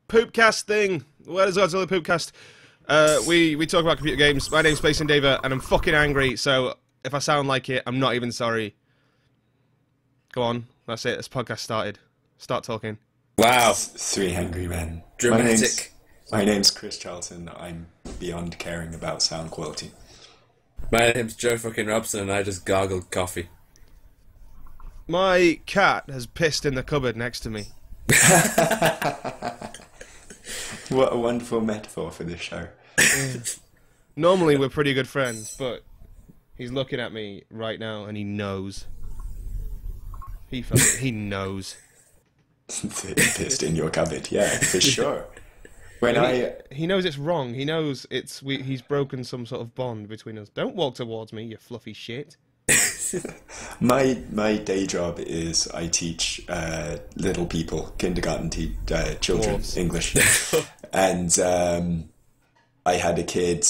Poopcast thing. Where does Godzilla Poopcast? We talk about computer games. My name's Space and Dava, and I'm fucking angry. So if I sound like it, I'm not even sorry. Go on, that's it. This podcast started. Start talking. Wow, three angry men. Dramatic. My name's Chris Charlton. I'm beyond caring about sound quality. My name's Joe fucking Robson, and I just gargled coffee. My cat has pissed in the cupboard next to me. What a wonderful metaphor for this show. Normally we're pretty good friends, but he's looking at me right now and he knows. He knows. Pissed in your cupboard, yeah, for sure. He knows it's wrong. He knows he's broken some sort of bond between us. Don't walk towards me, you fluffy shit. My day job is I teach little people, kindergarten children, English. And I had a kid,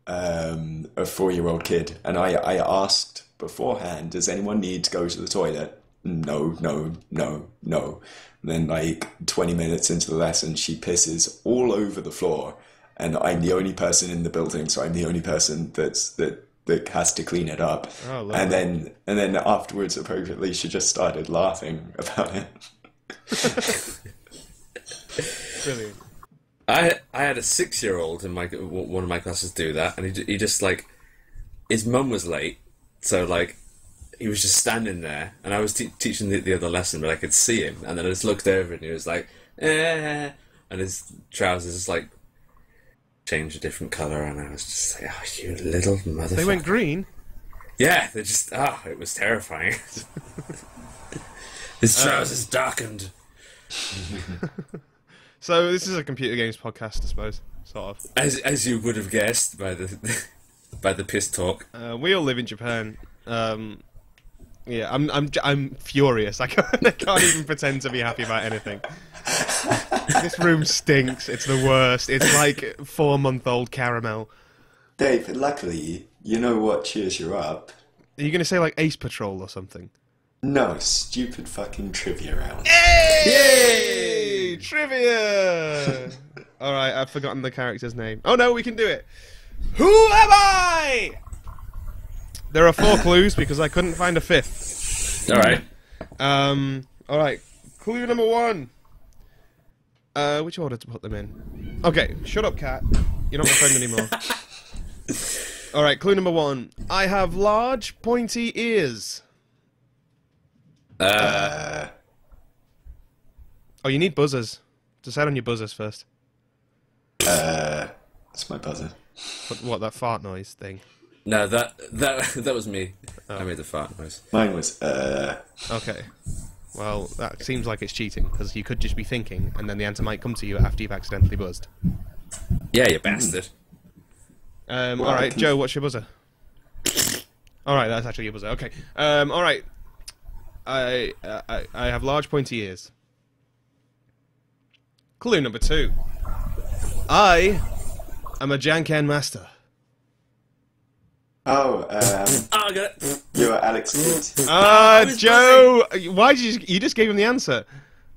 a 4-year-old kid, and I asked beforehand, does anyone need to go to the toilet? No. And then like 20 minutes into the lesson, she pisses all over the floor, and I'm the only person in the building, so I'm the only person that has to clean it up. Oh, and then afterwards, appropriately, she just started laughing about it. Brilliant. I had a 6-year-old in one of my classes do that, and he just like, his mum was late, so like he was just standing there, and I was teaching the other lesson, but I could see him, and then I just looked over and he was like, and his trousers just like changed a different colour, and I was just like, oh, you little motherfucker. They went green? Yeah, they just, it was terrifying. His trousers darkened. So this is a computer games podcast, I suppose, sort of. As you would have guessed by the piss talk. We all live in Japan. Yeah, I'm furious. I can't even pretend to be happy about anything. This room stinks. It's the worst. It's like 4-month-old caramel. Dave, luckily, you know what cheers you up? Are you going to say like Ace Patrol or something? No, stupid fucking trivia round. Yay! Trivia! Alright, I've forgotten the character's name. Oh no, we can do it. Who am I? There are 4 clues because I couldn't find a 5th. Alright. Alright, clue number 1. Which order to put them in? Okay, shut up, cat. You're not my friend anymore. Alright, clue number 1. I have large, pointy ears. Oh, you need buzzers. Decide on your buzzers first. That's my buzzer. What, that fart noise thing? No, that was me. Oh. I made the fart noise. Mine was, Okay. Well, that seems like it's cheating, because you could just be thinking, and then the answer might come to you after you've accidentally buzzed. Yeah, you bastard. Alright, Joe, what's your buzzer? Alright, that's actually your buzzer. Okay. Alright. I have large pointy ears. Clue number 2. I am a Janken master. Oh, I got it. you're Alex Kidd. Joe! Why did you just gave him the answer?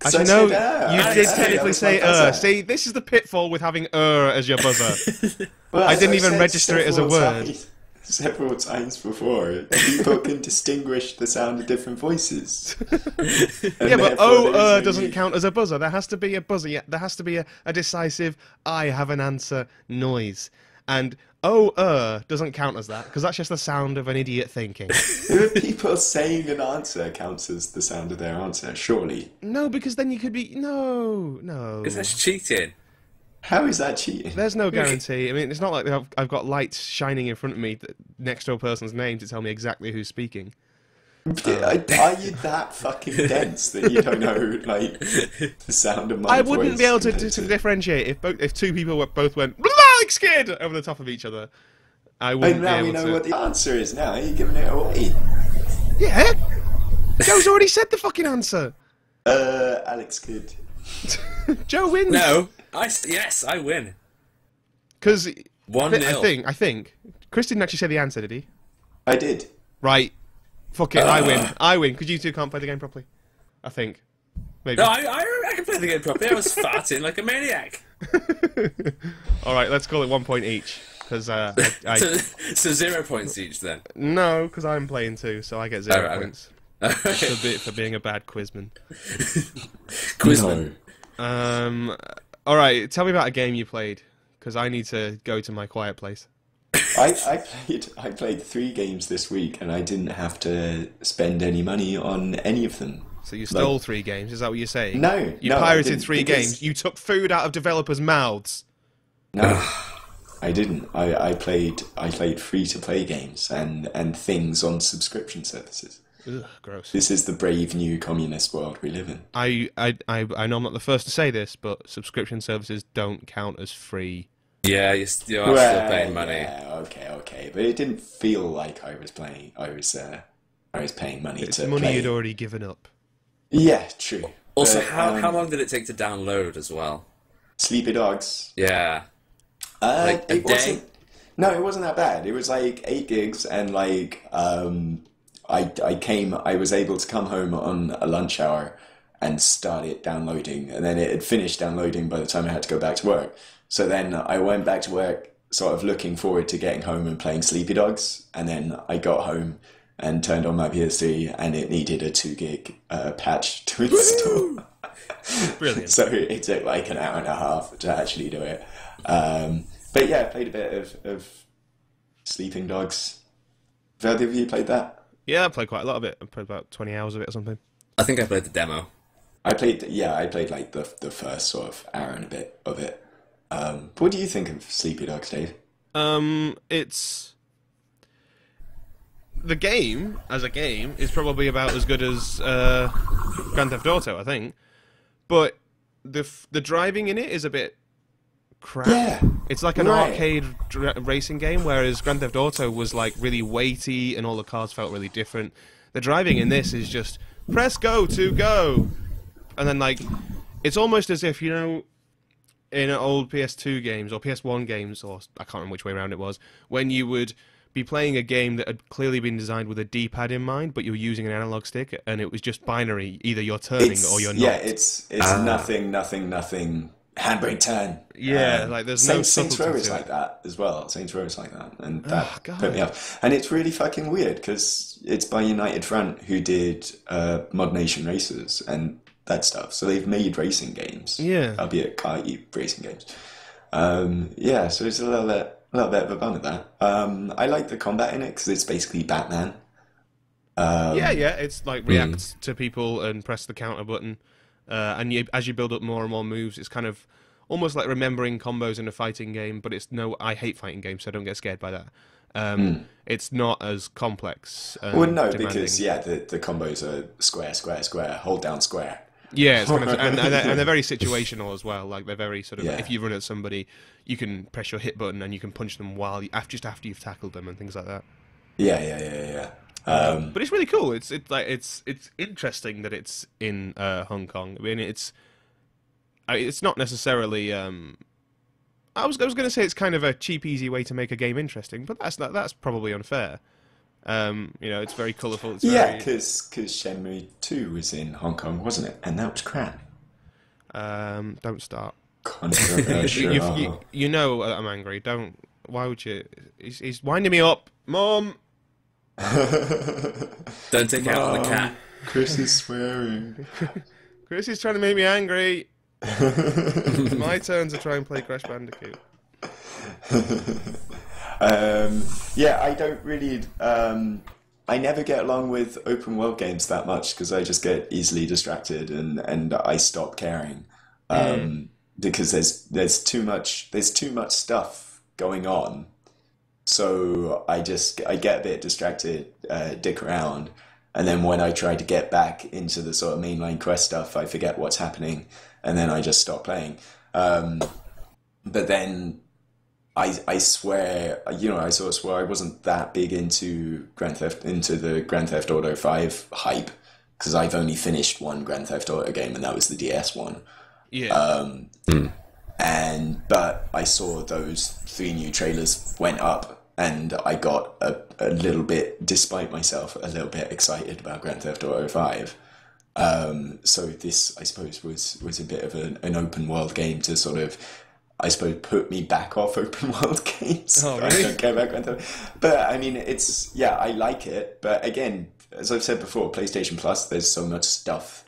Actually, no, you did technically say See, this is the pitfall with having as your buzzer. Well, I didn't even register it as a word. Several times before, people can distinguish the sound of different voices. Yeah, but doesn't count as a buzzer. There has to be a buzzer. Yeah, there has to be a decisive I have an answer noise. And doesn't count as that, because that's just the sound of an idiot thinking. People saying an answer counts as the sound of their answer, surely. No, because then you could be... No. Because that's cheating. How is that cheating? There's no guarantee. I mean, it's not like I've got lights shining in front of me next to a person's name to tell me exactly who's speaking. Are you that fucking dense that you don't know, like, the sound of my voice? I wouldn't be able to differentiate if 2 people both went Alex Kidd over the top of each other. I wouldn't be able to. And now we know what the answer is. Now you're giving it away. Yeah, Joe's already said the fucking answer. Alex Kidd. Joe wins. No, yes, I win. Because 1-0. I think Chris didn't actually say the answer, did he? I did. Right. Fuck it, I win. I win, because you 2 can't play the game properly. I think. Maybe. No, I can play the game properly. I was farting like a maniac. All right, let's call it 1 point each. Because So 0 points each then. no, because I'm playing too, so I get 0 right, points Okay. for being a bad quizman. Quizman. No. All right, tell me about a game you played, because I need to go to my quiet place. I played 3 games this week, and I didn't have to spend any money on any of them. So you stole 3 games? Is that what you're saying? No, you no, I pirated didn't, 3 because- games. You took food out of developers' mouths. No, I didn't. I played free-to-play games and things on subscription services. Ugh, gross. This is the brave new communist world we live in. I know I'm not the first to say this, but subscription services don't count as free. Yeah, you're still paying money. Yeah, okay, but it didn't feel like I was playing. I was paying money It's to money play. you'd already given up. Yeah, true. Also, But, how long did it take to download as well? Sleepy Dogs. Yeah. Like a It day? wasn't. No, it wasn't that bad. It was like 8 gigs, and like I was able to come home on a lunch hour and start it downloading, and then it had finished downloading by the time I had to go back to work. So then I went back to work, sort of looking forward to getting home and playing Sleepy Dogs, and then I got home and turned on my PS3, and it needed a 2 gig patch to install. Brilliant. So it took like an hour and a half to actually do it. But yeah, I played a bit of Sleeping Dogs. Have either of you played that? Yeah, I played quite a lot of it. I played about 20 hours of it or something. I think I played the demo. I played like the first sort of hour and a bit of it. But what do you think of Sleepy Dogs, Dave? It's the game as a game is probably about as good as Grand Theft Auto, I think. But the driving in it is a bit crap. Yeah, It's like an right. arcade racing game, whereas Grand Theft Auto was like really weighty and all the cars felt really different. The driving in this is just press go to go, and then like it's almost as if, you know, in old PS2 games or PS1 games, or I can't remember which way around it was, when you would be playing a game that had clearly been designed with a D-pad in mind, but you were using an analog stick, and it was just binary, either you're turning or you're not. Yeah, it's nothing, handbrake turn. Yeah, like there's no Saints Row subtlety is to like it. that as well. Saints Row is like that, and that God. put me off. And it's really fucking weird because it's by United Front, who did Mod Nation Racers and that stuff. So they've made racing games, Yeah. albeit car-y racing games. Yeah, so it's a little bit of a bummer that. I like the combat in it because it's basically Batman. Yeah, it's like react to people and press the counter button. And as you build up more and more moves, it's kind of almost like remembering combos in a fighting game, but I hate fighting games, so don't get scared by that. It's not as complex. Well, no, demanding. because the combos are square, hold down square. Yeah, it's kind of, and they're very situational as well. Like they're very sort of, Yeah. if you run at somebody, you can press your hit button and you can punch them just after you've tackled them and things like that. Yeah. But it's really cool. It's interesting that it's in Hong Kong. I mean, it's not necessarily. I was going to say it's kind of a cheap, easy way to make a game interesting, but that's probably unfair. It's very colourful. It's Yeah, very, because Shenmue 2 was in Hong Kong, wasn't it? And that was crap. don't start. Controversial. You know I'm angry. Don't. Why would you? He's winding me up, Mom. Don't take out on the cat. Chris is swearing. Chris is trying to make me angry. It's my turn to try and play Crash Bandicoot. Yeah, I don't really. I never get along with open world games that much because I just get easily distracted and I stop caring because there's too much stuff going on. So I get a bit distracted, dick around, and then when I try to get back into the sort of mainline quest stuff, I forget what's happening, and then I just stop playing. But then I swear, I sort of swear I wasn't that big into the Grand Theft Auto 5 hype because I've only finished one Grand Theft Auto game, and that was the DS one. Yeah. But I saw those 3 new trailers went up, and I got a little bit, despite myself, a little bit excited about Grand Theft Auto 5. So this, I suppose, was a bit of an open world game to sort of, I suppose, put me back off open world games. Oh, I really? don't care about Grand Theft. But I mean, it's, yeah, I like it. But again, as I've said before, PlayStation Plus, there's so much stuff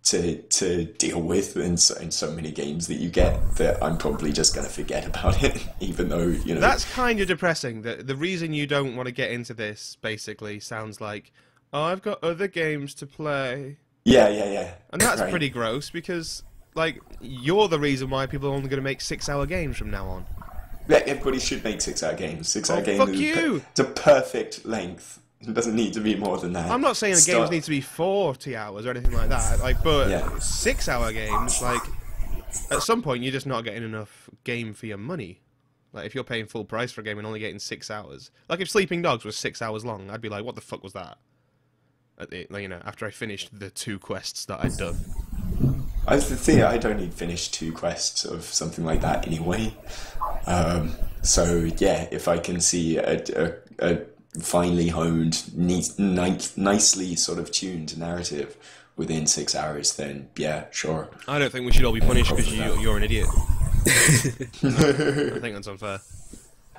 to deal with in so many games that you get that I'm probably just going to forget about it, even though, you know. That's kind of depressing. The reason you don't want to get into this, basically, sounds like, oh, I've got other games to play. Yeah. And that's Right. pretty gross, because, like, you're the reason why people are only going to make 6-hour games from now on. Yeah, everybody should make 6-hour games. 6-hour Oh, games fuck is you! It's a perfect length. It doesn't need to be more than that. I'm not saying the games need to be 40 hours or anything like that, like, but Yeah. 6-hour games, like, at some point you're just not getting enough game for your money. Like, if you're paying full price for a game and only getting 6 hours. Like, if Sleeping Dogs was 6 hours long, I'd be like, what the fuck was that? At the, like, you know, after I finished the 2 quests that I'd done. I think I don't need finish 2 quests of something like that anyway. So yeah, if I can see a finely honed, nicely sort of tuned narrative within 6 hours, then yeah, sure. I don't think we should all be punished because you're an idiot. I think that's unfair.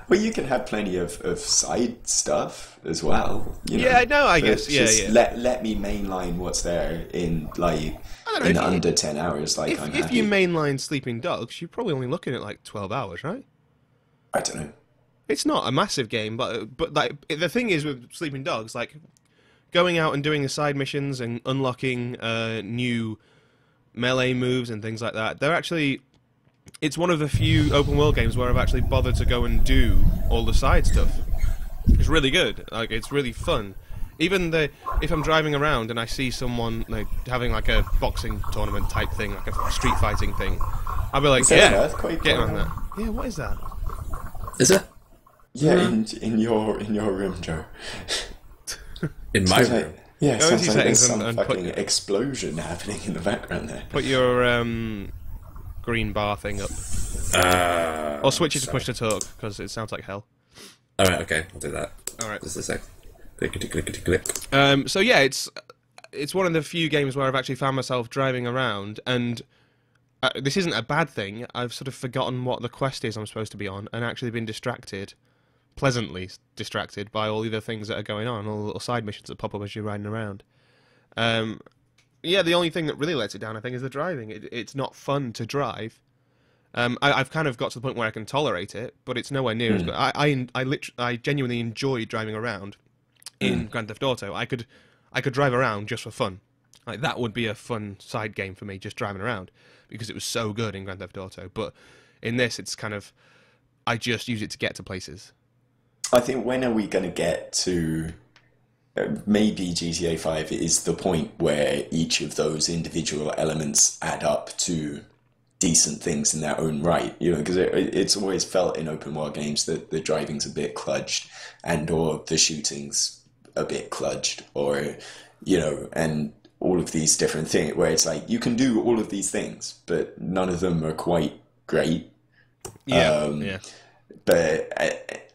Well, you can have plenty of side stuff as well. You know? Yeah, no, I But guess, just yeah. Let me mainline what's there in like I don't know, in if you- under 10 hours. Like I'm If happy. you mainline Sleeping Dogs, you're probably only looking at like 12 hours, right? I don't know. It's not a massive game, but like the thing is with Sleeping Dogs, like going out and doing the side missions and unlocking new melee moves and things like that. They're actually, it's one of the few open world games where I've actually bothered to go and do all the side stuff. It's really good. Like, it's really fun. Even if I'm driving around and I see someone like having like a boxing tournament type thing, like a street fighting thing, I'll be like, Is there an yeah, earthquake get going on that. Yeah, what is that? Is it? Yeah, in your room, Joe. In my Sounds room? like, yeah, Go sounds into like there's settings some and put- fucking explosion happening in the background there. Put your green bar thing up. Or switch it to push to talk, because it sounds like hell. Alright, okay, I'll do that. Alright. Just a sec. Clickety clickety click. So yeah, it's one of the few games where I've actually found myself driving around, and this isn't a bad thing. I've sort of forgotten what the quest is I'm supposed to be on, and actually been pleasantly distracted by all the other things that are going on, all the little side missions that pop up as you're riding around. Yeah, the only thing that really lets it down, I think, is the driving. It's not fun to drive. I've kind of got to the point where I can tolerate it, but it's nowhere near as good. I genuinely enjoy driving around in Grand Theft Auto. I could drive around just for fun. Like, that would be a fun side game for me, just driving around, because it was so good in Grand Theft Auto. But in this, it's kind of, I just use it to get to places. I think when are we going to get to maybe GTA 5 is the point where each of those individual elements add up to decent things in their own right, you know, because it's always felt in open world games that the driving's a bit kludged and or the shooting's a bit kludged, or, you know, and all of these different things where it's like you can do all of these things but none of them are quite great. Yeah. But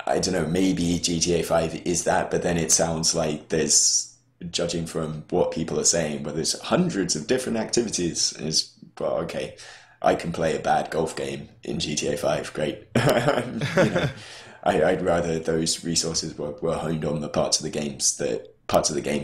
I don't know, maybe GTA 5 is that, but then it sounds like there's, judging from what people are saying, but there's hundreds of different activities. Well, okay, I can play a bad golf game in GTA 5, great. You know, I'd rather those resources were honed on the parts of the game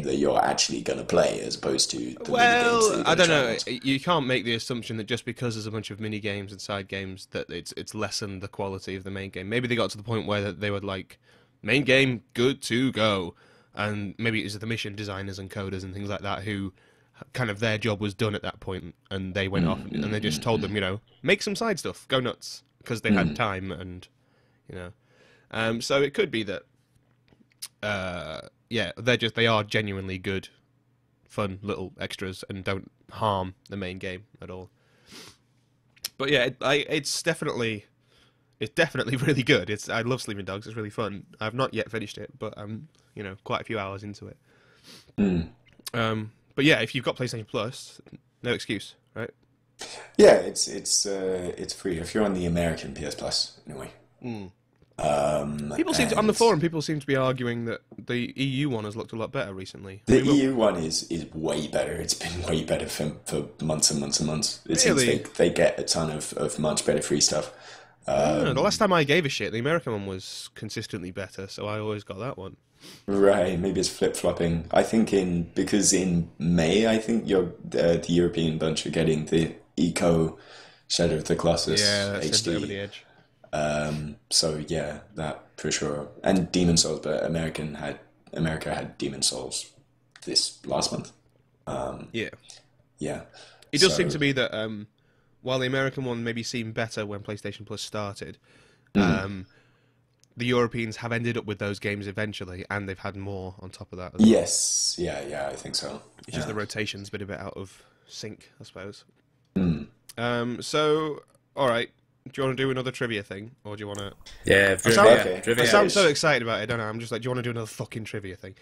that you're actually going to play, as opposed to the mini games that Well, you're I gonna don't know. try out. You can't make the assumption that just because there's a bunch of mini games and side games that it's lessened the quality of the main game. Maybe they got to the point where they were like, main game good to go, and maybe it was the mission designers and coders and things like that who kind of their job was done at that point, and they went off and they just told them, you know, make some side stuff, go nuts, because they had time, and you know, so it could be that. Yeah, they are genuinely good, fun little extras and don't harm the main game at all. But yeah, it's definitely really good. I love Sleeping Dogs. It's really fun. I've not yet finished it, but I'm quite a few hours into it. But yeah, if you've got PlayStation Plus, no excuse, right? Yeah, it's free if you're on the American PS Plus anyway. People seem to, on the forum, people seem to be arguing that the EU one has looked a lot better recently. The EU one is way better. It's been way better for months and months and months. It Really? seems they get a ton of much better free stuff. The last time I gave a shit, the American one was consistently better, so I always got that one. Right, maybe it's flip-flopping. I think because in May, I think the European bunch are getting the Eco Shadow of the Colossus that's HD. over the edge. So yeah, that for sure. And Demon Souls, but America had Demon Souls this last month. Yeah. Yeah. It does seem to be that while the American one maybe seemed better when PlayStation Plus started, the Europeans have ended up with those games eventually, and they've had more on top of that as well. Yes, yeah, I think so. It's just the rotation's been a bit out of sync, I suppose. Mm. All right. Do you want to do another trivia thing, or do you want to? Yeah, I sound so excited about it, don't I? I'm just like, do you want to do another fucking trivia thing?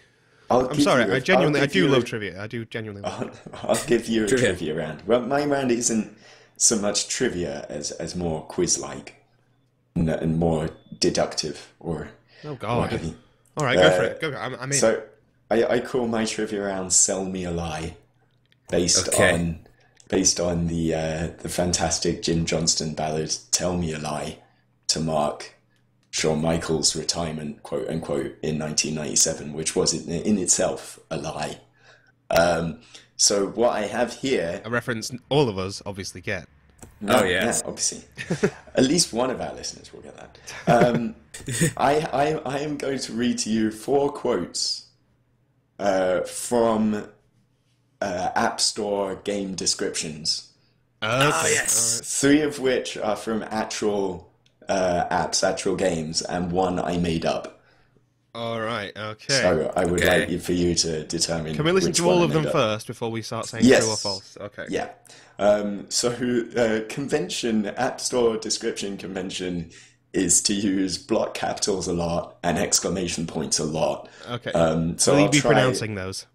I'm sorry, I do love trivia. I do genuinely love it. I'll give you a trivia round. Well, my round isn't so much trivia as more quiz-like and more deductive or. Oh God! Or all right, go for it. Go. I'm in. So I call my trivia round "Sell Me a Lie," based on the fantastic Jim Johnston ballad "Tell Me a Lie" to mark Shawn Michaels' retirement, quote unquote, in 1997, which was in itself a lie. So what I have here, a reference all of us obviously get. Yeah, obviously, at least one of our listeners will get that. I am going to read to you 4 quotes from App Store game descriptions. Okay. Yes. 3 of which are from actual apps, actual games, and 1 I made up. All right. Okay. So I would like for you to determine. Can we listen which to all one of I them made up. first before we start saying Yes. true or false? Okay. Yeah. Convention, App Store description convention is to use block capitals a lot and exclamation points a lot. Okay. So Will you I'll be try, pronouncing those?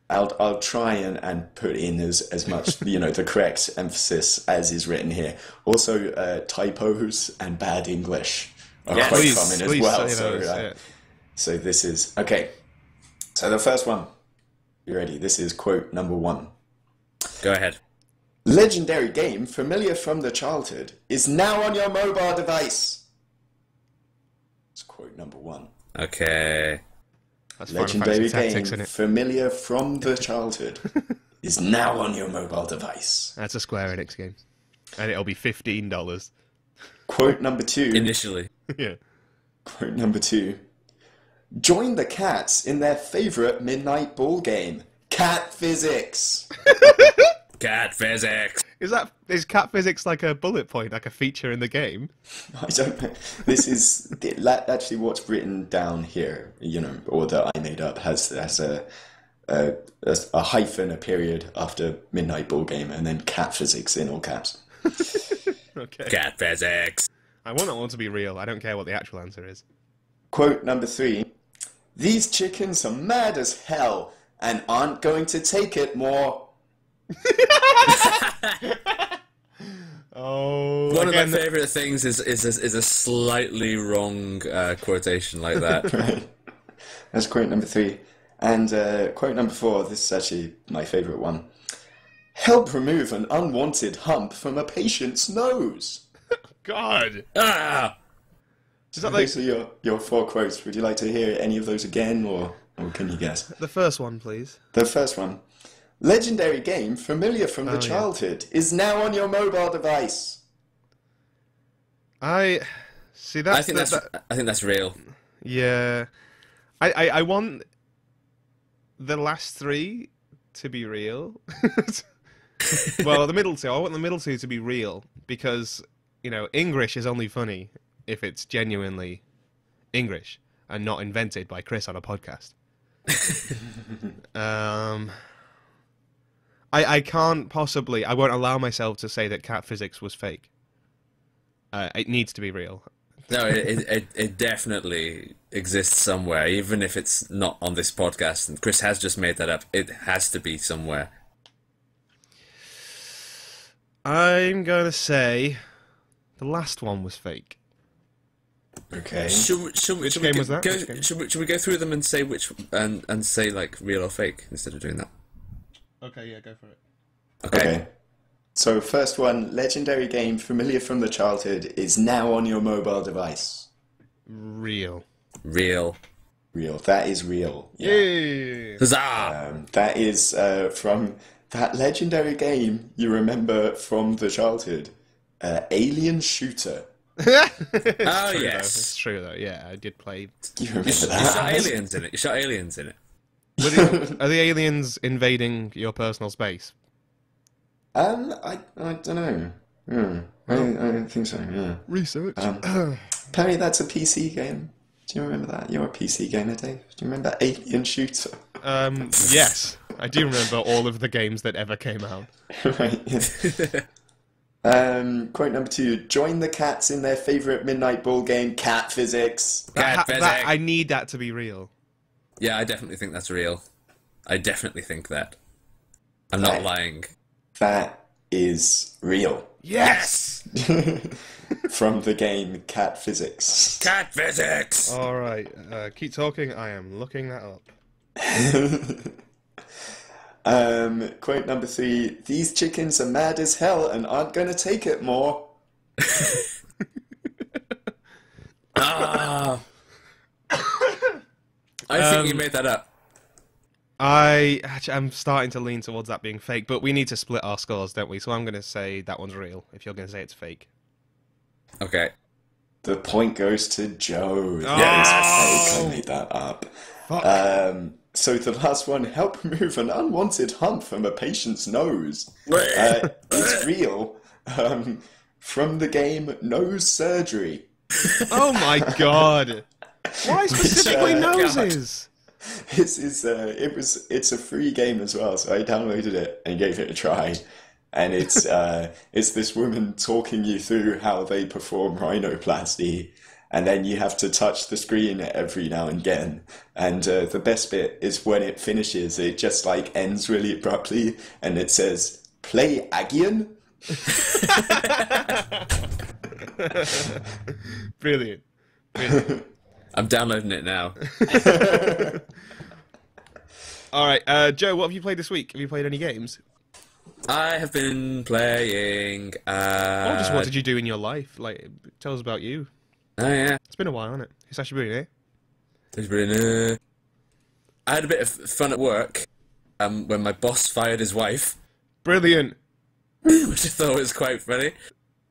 I'll try and put in as much, the correct emphasis as is written here. Also, typos and bad English are quite common as well. Say those, So this is, okay. So the first one, you ready? This is quote number 1. Go ahead. Legendary game, familiar from the childhood, is now on your mobile device. It's quote number 1. Okay. That's Final Legendary Fantasy game, Tactics, isn't it? familiar from the childhood, is now on your mobile device. That's a Square Enix game, and it'll be $15. Quote number 2. Initially. Yeah. Quote number 2. Join the cats in their favorite midnight ball game, Cat Physics. Cat physics. Is cat physics like a bullet point, like a feature in the game? I don't know. This is actually what's written down here, or that I made up, has a hyphen, a period after midnight ball game, and then Cat Physics in all caps. Okay. Cat physics. I want that one to be real. I don't care what the actual answer is. Quote number 3. These chickens are mad as hell and aren't going to take it more. One of my favourite things is a slightly wrong quotation like that. Right. That's quote number 3. And quote number 4, this is actually my favourite one. Help remove an unwanted hump from a patient's nose. God. Ah! Is that those are your 4 quotes? Would you like to hear any of those again, or can you guess? The first one, please. The first one. Legendary game, familiar from the childhood, is now on your mobile device. I see that. I think that's real. Yeah. I want the last 3 to be real. Well, the middle 2. I want the middle 2 to be real because, English is only funny if it's genuinely English and not invented by Chris on a podcast. I can't possibly. I won't allow myself to say that cat physics was fake. It needs to be real. No, it definitely exists somewhere, even if it's not on this podcast. And Chris has just made that up. It has to be somewhere. I'm going to say the last one was fake. Okay. Which game was that? Go, Which game? should we go through them and say which and say like real or fake instead of doing that? Okay, yeah, go for it. Okay. So first one, legendary game familiar from the childhood is now on your mobile device. Real. Real. Real. That is real. Yeah. Yay! Huzzah! That is from that legendary game you remember from the childhood. Alien Shooter. Oh True, yes. though. It's true though. Yeah, I did play. You remember You shot that? aliens in it. You shot aliens in it. Are the aliens invading your personal space? I don't know. I don't think so. Yeah. Research. Perry, that's a PC game. Do you remember that? You're a PC gamer, Dave. Do you remember Alien Shooter? Yes, I do remember all of the games that ever came out. Right. Quote number 2. Join the cats in their favourite midnight ball game, Cat Physics. Cat physics. I need that to be real. Yeah, I definitely think that's real. I definitely think that. I'm not lying. That is real. Yes! From the game Cat Physics. Cat physics! Alright, keep talking. I am looking that up. Quote number 3. These chickens are mad as hell and aren't going to take it more. Ah. I think you made that up. I'm starting to lean towards that being fake, but we need to split our scores, don't we? So I'm going to say that one's real, if you're going to say it's fake. Okay. The point goes to Joe. Oh! That is fake. I made that up. Fuck. So the last one, help remove an unwanted hump from a patient's nose. It's real. From the game Nose Surgery. Oh my god! Why specifically noses? It's a free game as well, so I downloaded it and gave it a try. And it's this woman talking you through how they perform rhinoplasty, and then you have to touch the screen every now and again. And the best bit is when it finishes, it just like ends really abruptly, and it says, "Play Agian." Brilliant. Brilliant. I'm downloading it now. Alright, Joe, what have you played this week? Have you played any games? I have been playing... Or just what did you do in your life? Like, tell us about you. Oh, yeah. It's been a while, hasn't it? It's actually been, eh? It's been... I had a bit of fun at work when my boss fired his wife, Brilliant. which I thought was quite funny.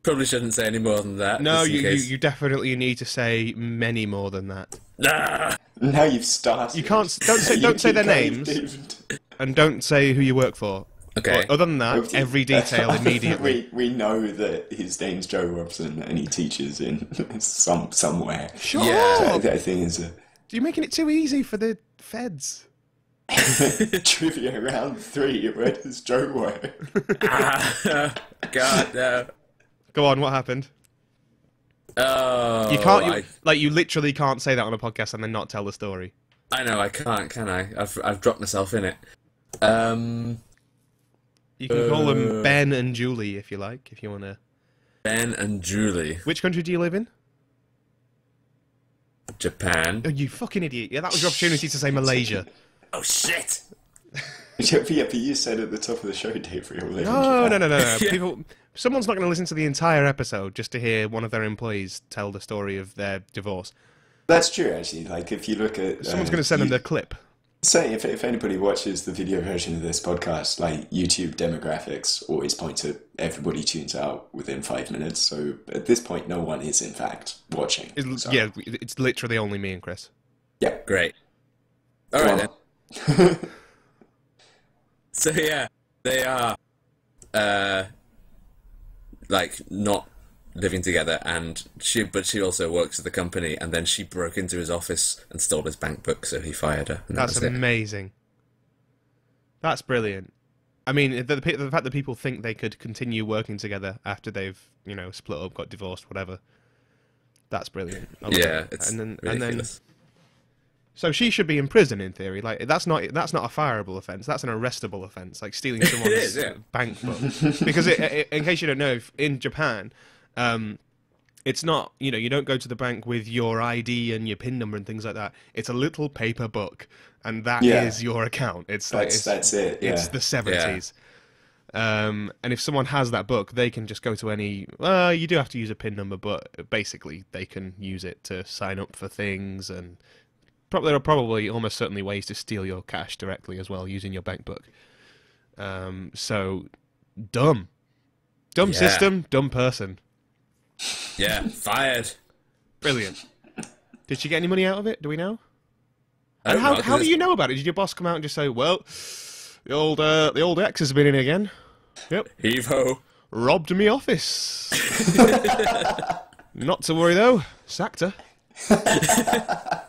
Probably shouldn't say any more than that. No, just in case. you definitely need to say many more than that. Nah! Now you've started. You can't don't say their names and don't say who you work for. Okay. But other than that, every detail immediately. We know that his name's Joe Robson and he teaches in somewhere. Shut Yeah. up! I think it's You're making it too easy for the feds. a trivia round 3. Where does Joe work? God, no. Go on, what happened? Oh, You can't, you literally can't say that on a podcast and then not tell the story. I know, I can't, can I? I've dropped myself in it. You can call them Ben and Julie if you like, if you want to. Ben and Julie. Which country do you live in? Japan. Oh, you fucking idiot. Yeah, that was your opportunity to say Malaysia. Oh, shit! Yeah, but you said at the top of the show, Dave, we all live in No, Japan. no. People, someone's not going to listen to the entire episode just to hear one of their employees tell the story of their divorce. That's true, actually. Like, if you look at... Someone's going to send them the clip. Say, if anybody watches the video version of this podcast, like, YouTube demographics always point to everybody tunes out within 5 minutes, so at this point, no one is, in fact, watching. So, Yeah, it's literally only me and Chris. Yeah. Great. Alright then. So yeah, they are, like, not living together, and she also works at the company, and then she broke into his office and stole his bank book, so he fired her. And That's that was it. amazing. That's brilliant. I mean, the fact that people think they could continue working together after they've, split up, got divorced, whatever. That's brilliant. I love Yeah, it. it's and then ridiculous. so she should be in prison in theory. Like that's not a fireable offence. That's an arrestable offence. Like stealing someone's is, yeah. bank book. Because in case you don't know, in Japan, It's not, you don't go to the bank with your ID and your PIN number and things like that. It's a little paper book, and that is your account. It's that's it. Yeah. It's the 70s. And if someone has that book, they can just go to any. You do have to use a PIN number, but basically they can use it to sign up for things, and there are probably almost certainly ways to steal your cash directly as well using your bank book. So dumb system, dumb person. Yeah, fired. Brilliant. Did she get any money out of it? Do we know? And how do you know about it? Did your boss come out and just say, "Well, the old ex has been in again. Yep, heave ho, robbed me office." Not to worry though, sacked her.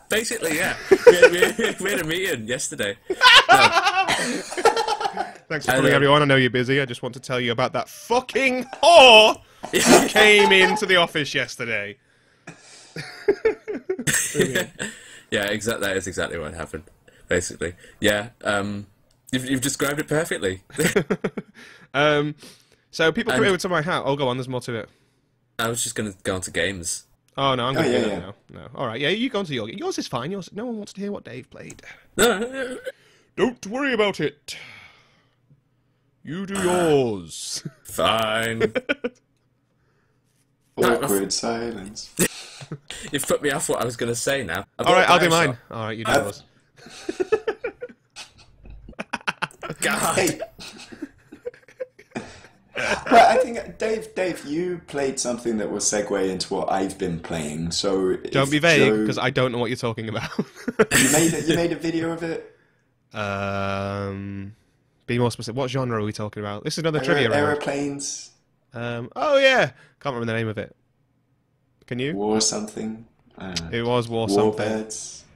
Basically, yeah. We had a meeting yesterday. Thanks for coming, everyone. I know you're busy. I just want to tell you about that fucking whore who came into the office yesterday. Yeah, exactly. That is exactly what happened. Basically, yeah. You've described it perfectly. So people come over to my house. Oh, go on. There's more to it. I was just going to go on to games. Oh no, I'm going to do that now. No, all right. Yeah, you go on to yours. Yours is fine. No one wants to hear what Dave played. No. Don't worry about it. You do yours. Fine. Awkward silence. You've put me off what I was going to say now. All right, I'll do mine. All right, you do yours. God. Hey. Well, I think, Dave, you played something that will segue into what I've been playing. So don't be vague, because I don't know what you're talking about. You made a video of it? Be more specific. What genre are we talking about? This is another trivia round. Aeroplanes. Oh yeah, can't remember the name of it. Can you? War something. It was War something.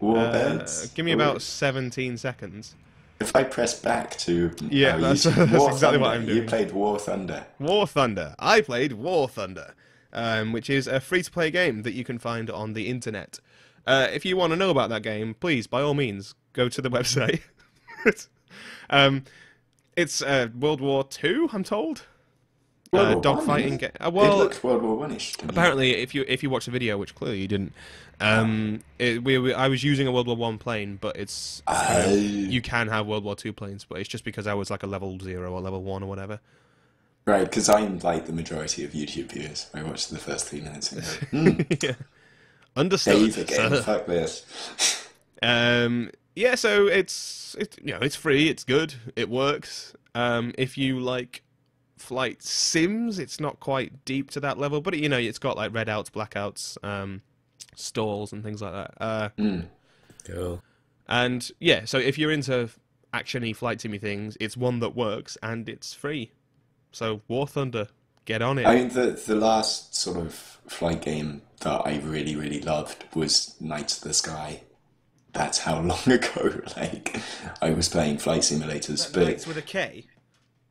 Warbirds. Give me about 17 seconds. If I press back to that's exactly what I'm doing. You played War Thunder. War Thunder. I played War Thunder, which is a free-to-play game that you can find on the internet. If you want to know about that game, please, by all means, go to the website. It's World War II, I'm told. Dogfighting game. Well, it looked World War One-ish to me. Apparently, if you watch the video, which clearly you didn't, I was using a World War One plane, but it's you can have World War Two planes, but it's just because I was like a level 0 or level 1 or whatever. Right, because I'm like the majority of YouTube viewers. I watched the first 3 minutes and go, Yeah. Understood. Dave again, fuck this. Yeah, so it's free, it's good, it works. If you like flight sims, it's not quite deep to that level, but it's got like redouts, blackouts, stalls and things like that. Cool. And yeah, so if you're into action-y, flight simmy things, it's one that works and it's free. So War Thunder, get on it. I mean, the last sort of flight game that I really, really loved was Knights of the Sky. That's how long ago, I was playing flight simulators. But Knights with a K?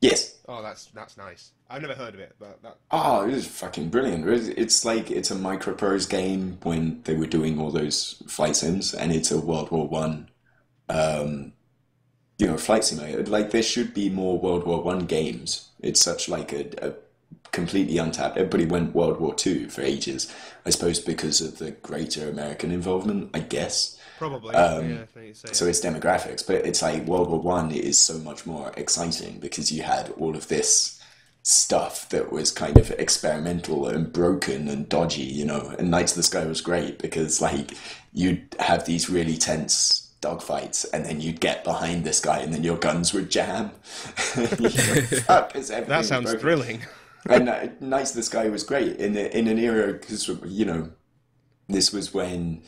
Yes. Oh, that's nice. I've never heard of it, but that... Oh, it was fucking brilliant. It's like, it's a Microprose game when they were doing all those flight sims, and it's a World War One, flight simulator. Like, there should be more World War One games. It's such like a completely untapped. Everybody went World War Two for ages. I suppose because of the greater American involvement, I guess. Probably. So it's demographics, but it's like World War One is so much more exciting because you had all of this stuff that was kind of experimental and broken and dodgy, And Knights of the Sky was great because you'd have these really tense dogfights, and then you'd get behind this guy, and then your guns would jam. Fuck, that sounds broken. Thrilling. And Knights of the Sky was great in an era because this was when.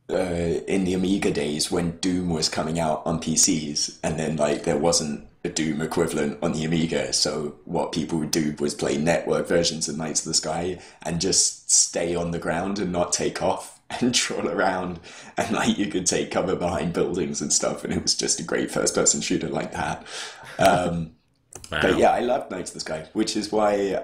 In the Amiga days when Doom was coming out on PCs, and then there wasn't a Doom equivalent on the Amiga, so what people would do was play network versions of Knights of the Sky and just stay on the ground and not take off and troll around, and you could take cover behind buildings and stuff, and it was just a great first person shooter like that. Wow. But yeah, I loved Knights of the Sky, which is why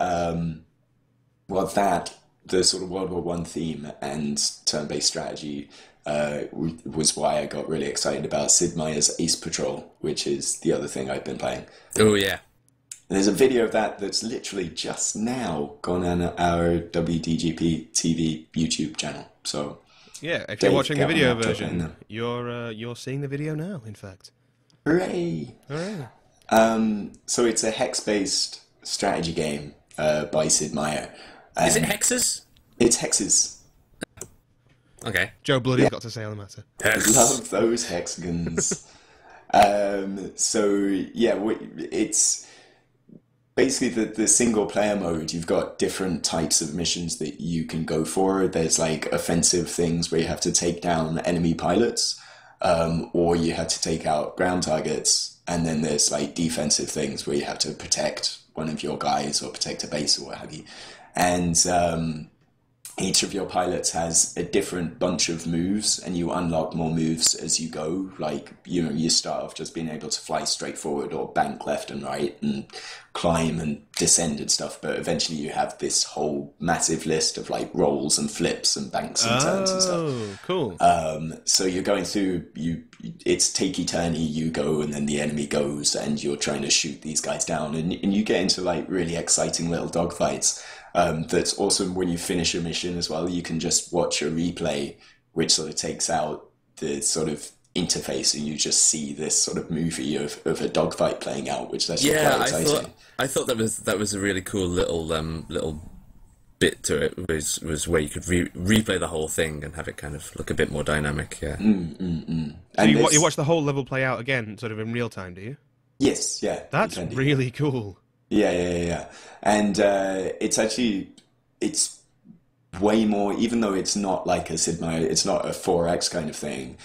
the sort of World War One theme and turn-based strategy was why I got really excited about Sid Meier's Ace Patrol, which is the other thing I've been playing. Oh, yeah. there's a video of that that's literally just now gone on our WDGP TV YouTube channel. So yeah, if you're watching the get on video that, drop it in version, you're seeing the video now. In fact, hooray! hooray! So it's a hex-based strategy game by Sid Meier. Is it hexes? It's hexes. Okay. Joe Bloody's got to say on the matter. Love those hexagons. So yeah, it's basically the single player mode. You've got different types of missions that you can go for. There's like offensive things where you have to take down enemy pilots, or you have to take out ground targets. And then there's like defensive things where you have to protect one of your guys or protect a base or what have you. And each of your pilots has a different bunch of moves, and you unlock more moves as you go. Like, you start off just being able to fly straight forward or bank left and right and climb and descend and stuff. But eventually you have this whole massive list of like rolls and flips and banks and turns and stuff. Oh, cool. So you're going through, it's takey-turny, you go and then the enemy goes and you're trying to shoot these guys down. And you get into like really exciting little dogfights. That's awesome. When you finish a mission as well, you can just watch a replay which sort of takes out the sort of interface and you just see this sort of movie of a dogfight playing out, which that's quite exciting. I thought that was a really cool little bit to it, was where you could replay the whole thing and have it kind of look a bit more dynamic. Yeah. So you watch the whole level play out again, sort of in real time, do you? Yes, yeah. That's really cool. Yeah. And it's way more, even though it's not like a Sid Meier, it's not a 4X kind of thing.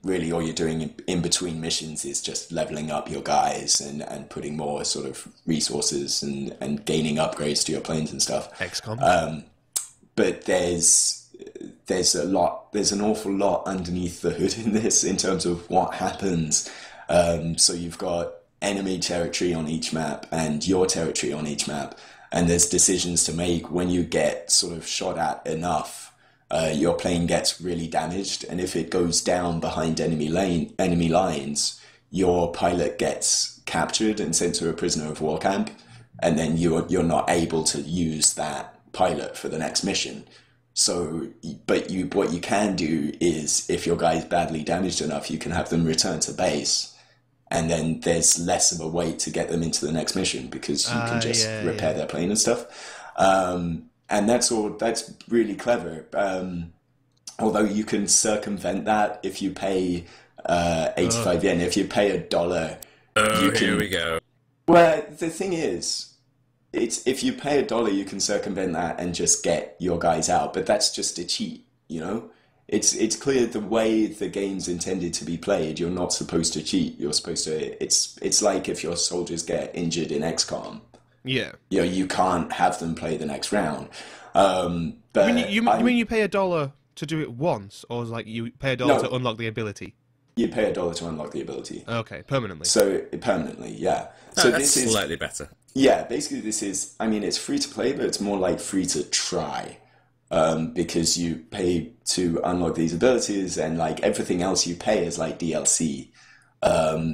Really, all you're doing in between missions is just leveling up your guys and putting more sort of resources and gaining upgrades to your planes and stuff. XCOM. But there's an awful lot underneath the hood in this in terms of what happens. So you've got enemy territory on each map and your territory on each map, and there's decisions to make. When you get sort of shot at enough, your plane gets really damaged, and if it goes down behind enemy lines, your pilot gets captured and sent to a prisoner of war camp, and then you're not able to use that pilot for the next mission. So, but what you can do is, if your guy's badly damaged enough, you can have them return to base. And then there's less of a wait to get them into the next mission because you can just repair their plane and stuff. And that's really clever. Although you can circumvent that if you pay 85 yen. If you pay $1, you can... Here we go. Well, the thing is, if you pay $1, you can circumvent that and just get your guys out. But that's just a cheat, you know? It's clear the way the game's intended to be played. You're not supposed to cheat. You're supposed to. It's like if your soldiers get injured in XCOM. Yeah. You can't have them play the next round. But you mean you pay $1 to do it once, or is like you pay $1 to unlock the ability? You pay $1 to unlock the ability. Okay, permanently. So permanently, yeah. So that's this is slightly better. Yeah, basically this is. I mean, it's free to play, but it's more like free to try. Because you pay to unlock these abilities, and like everything else you pay is like DLC.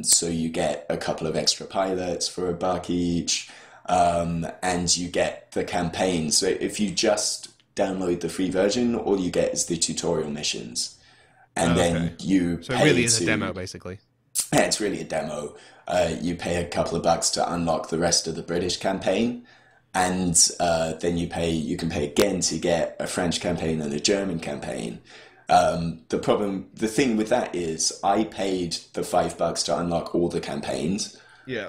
So you get a couple of extra pilots for $1 each, and you get the campaign. So if you just download the free version, all you get is the tutorial missions, and then you. So pay it really is a demo, basically. Yeah, it's really a demo. You pay a couple of bucks to unlock the rest of the British campaign. And then you can pay again to get a French campaign and a German campaign. The thing with that is I paid the $5 to unlock all the campaigns. Yeah.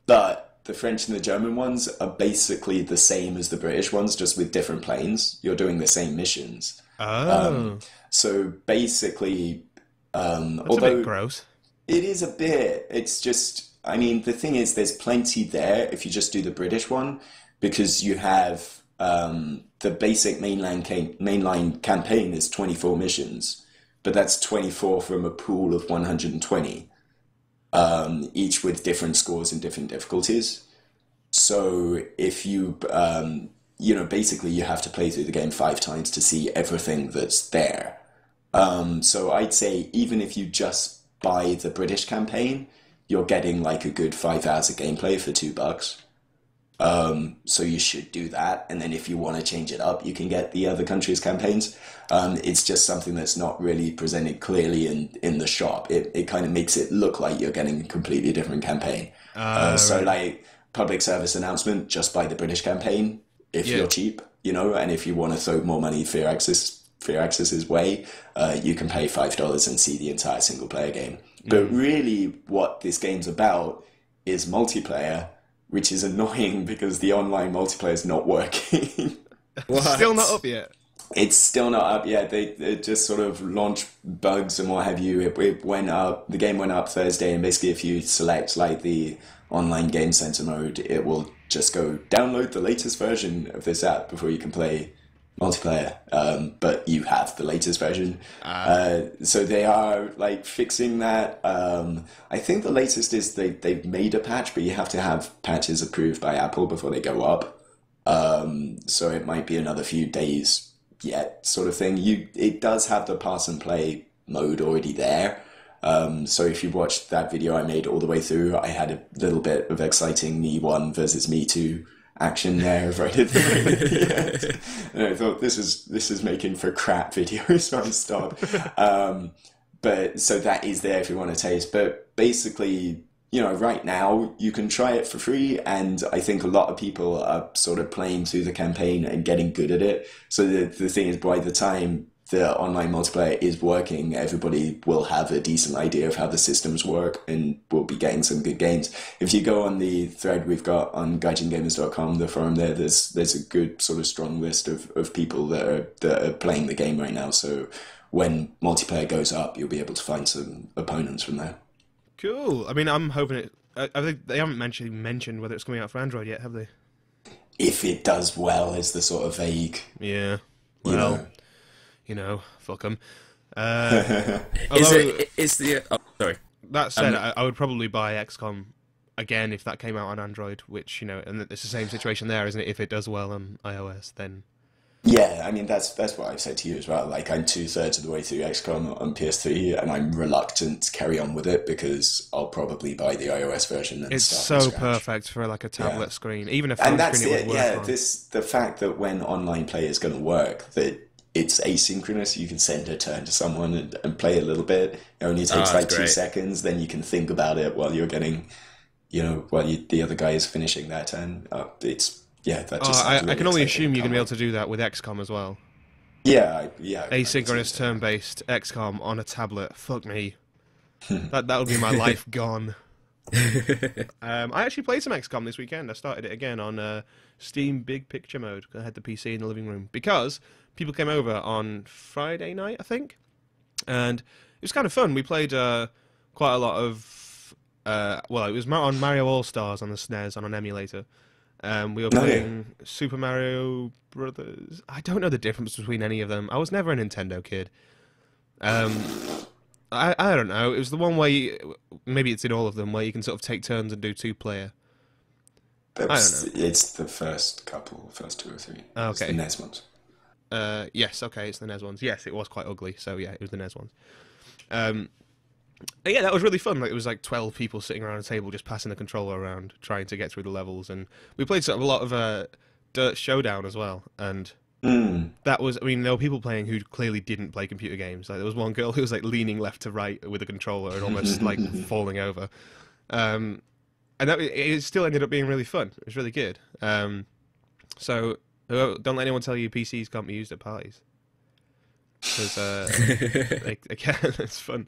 But the French and the German ones are basically the same as the British ones, just with different planes. You're doing the same missions. Oh. So basically, That's although a bit gross. It is a bit. It's just. I mean, the thing is, there's plenty there if you just do the British one, because you have the basic mainline campaign is 24 missions, but that's 24 from a pool of 120, each with different scores and different difficulties. So if you, basically you have to play through the game 5 times to see everything that's there. So I'd say even if you just buy the British campaign, you're getting like a good 5 hours of gameplay for $2. So you should do that. And then if you want to change it up, you can get the other countries' campaigns. It's just something that's not really presented clearly in the shop. It kind of makes it look like you're getting a completely different campaign. So like public service announcement, just buy the British campaign if you're cheap, you know, and if you want to throw more money Fair Access's way, you can pay $5 and see the entire single player game. But really what this game's about is multiplayer, which is annoying because the online multiplayer is not working. Still not up yet. It's still not up yet. They just sort of launched bugs and what have you. It went up. The game went up Thursday, and basically, if you select like the online game center mode, it will just go download the latest version of this app before you can play multiplayer. But you have the latest version, so they are like fixing that. I think the latest is they've made a patch, but you have to have patches approved by Apple before they go up. So it might be another few days yet, sort of thing. It does have the pass and play mode already there. So if you watched that video I made all the way through, I had a little bit of exciting Me 1 versus Me 2 action there right at the very end. And I thought this is making for crap video, so I stopped. But so that is there if you want to taste. But basically, you know, right now you can try it for free, and I think a lot of people are sort of playing through the campaign and getting good at it. So the thing is, by the time the online multiplayer is working, everybody will have a decent idea of how the systems work and will be getting some good games. If you go on the thread we've got on gaijingamers.com, the forum there's a good sort of strong list of people that are playing the game right now. So when multiplayer goes up, you'll be able to find some opponents from there. Cool. I mean, I'm hoping it. I think they haven't mentioned whether it's coming out for Android yet, have they? If it does well, is the sort of vague. Yeah. Well, you know, fuck them. Sorry. That said, I would probably buy XCOM again if that came out on Android, which, you know, and it's the same situation there, isn't it? If it does well on iOS, then... Yeah, I mean, that's what I've said to you as well. Like, I'm 2/3 of the way through XCOM on PS3, and I'm reluctant to carry on with it because I'll probably buy the iOS version and it's start so perfect for, like, a tablet screen. Even a phone and that's screen, it would work on. The fact that when online play is going to work, that it's asynchronous. You can send a turn to someone and play a little bit. It only takes 2 seconds. Then you can think about it while you're getting, you know, the other guy is finishing their turn. That just I can only assume you're going to be able to do that with XCOM as well. Yeah. Asynchronous turn-based XCOM on a tablet. Fuck me. That'll be my life gone. I actually played some XCOM this weekend. I started it again on Steam Big Picture mode. I had the PC in the living room because people came over on Friday night, I think, and it was kind of fun. We played quite a lot of it was on Mario All-Stars on the SNES on an emulator. We were playing Super Mario Brothers. I don't know the difference between any of them. I was never a Nintendo kid. I don't know. It was the one where maybe it's in all of them where you can sort of take turns and do 2-player. I don't know. It's the first 2 or 3. Okay. It's the NES ones. Yes, okay, it's the NES ones. Yes, it was quite ugly, so yeah, it was the NES ones. Yeah, that was really fun. Like, it was like 12 people sitting around a table just passing the controller around, trying to get through the levels, and we played sort of a lot of Dirt Showdown as well, and that was, I mean, there were people playing who clearly didn't play computer games. Like, there was one girl who was like leaning left to right with a controller and almost like falling over. And it still ended up being really fun. It was really good. So don't let anyone tell you PCs can't be used at parties. Because they can. It's fun.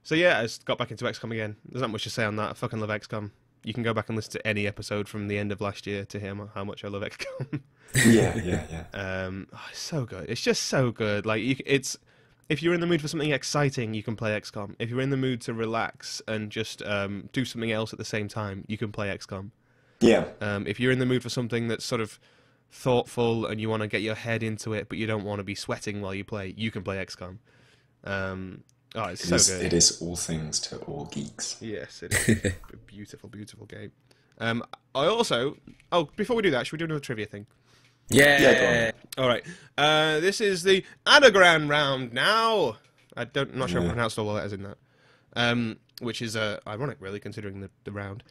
So yeah, I just got back into XCOM again. There's not much to say on that. I fucking love XCOM. You can go back and listen to any episode from the end of last year to hear how much I love XCOM. Yeah. It's so good. It's just so good. Like, if you're in the mood for something exciting, you can play XCOM. If you're in the mood to relax and just do something else at the same time, you can play XCOM. Yeah. If you're in the mood for something that's sort of thoughtful and you want to get your head into it, but you don't want to be sweating while you play, you can play XCOM. It's so good. It is all things to all geeks. Yes, it is. A beautiful, beautiful game. I also... Oh, before we do that, should we do another trivia thing? Yeah. Go on. All right. This is the anagram round now. I'm not sure I pronounced all the letters in that. which is ironic, really, considering the round.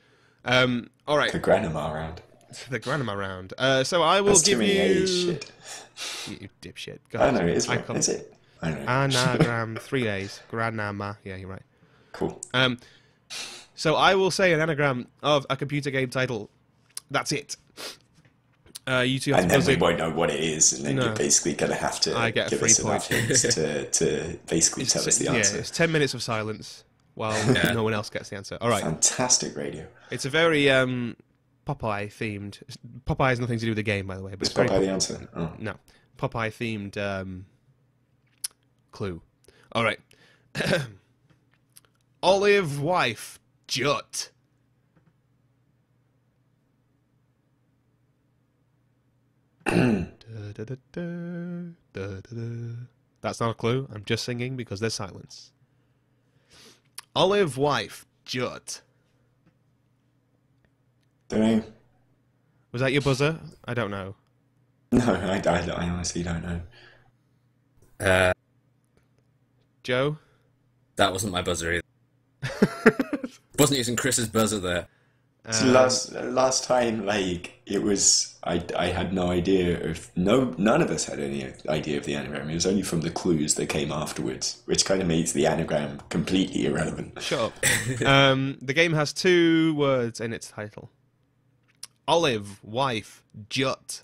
All right. The Granamar round. The Granamar round. So I will That's give too many you... A's, shit. You dipshit. I know, it is. Is it? I know. Anagram, 3 A's. Granama. Yeah, you're right. Cool. So I will say an anagram of a computer game title. That's it. You two have And to then buzz we in. won't know what it is, and then No. you're basically going to have to get a give free us enough point. hints to basically tell us the answer. Yeah, it's 10 minutes of silence while no one else gets the answer. All right. Fantastic radio. It's a very Popeye-themed... Popeye has nothing to do with the game, by the way. But Is very Popeye the answer? Oh. No. Popeye-themed clue. All right. Olive wife Jut. That's not a clue. I'm just singing because there's silence. Olive wife Jut. Don't know. Was that your buzzer? I don't know. No, I honestly don't know. Joe? That wasn't my buzzer either. Wasn't using Chris's buzzer there. So last time, like, it was, I had no idea of, none of us had any idea of the anagram. It was only from the clues that came afterwards, which kind of makes the anagram completely irrelevant. Shut up. The game has 2 words in its title. Olive, wife, Jut.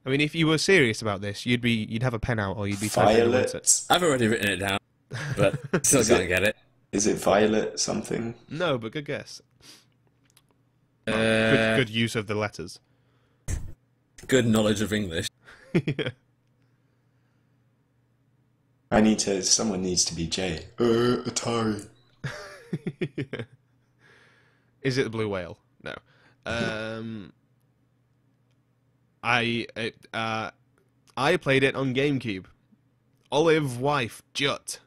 I mean, if you were serious about this, you'd have a pen out or you'd be typing the words. Violet? I've already written it down, but still can't get it. Is it Violet something? No, but good guess. Good use of the letters. Good knowledge of English. Yeah. Someone needs to be J. Atari. Yeah. Is it the blue whale? No. I played it on GameCube. Olive wife Jut.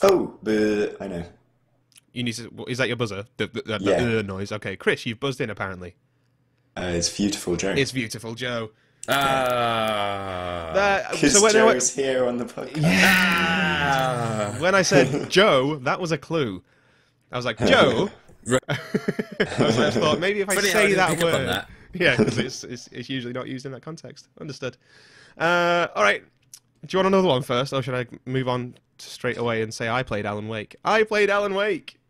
Oh, I know. You need to. Is that your buzzer? The Yeah. noise. Okay, Chris, you've buzzed in apparently. It's Beautiful Joe. It's Beautiful Joe. Because Joe's here on the podcast. Yeah. When I said Joe, that was a clue. I was like, Joe. I thought maybe if I Funny how I say didn't that pick up on word. that. Yeah, because it's usually not used in that context. Understood. All right. Do you want another one first, or should I move on straight away and say I played Alan Wake? I played Alan Wake.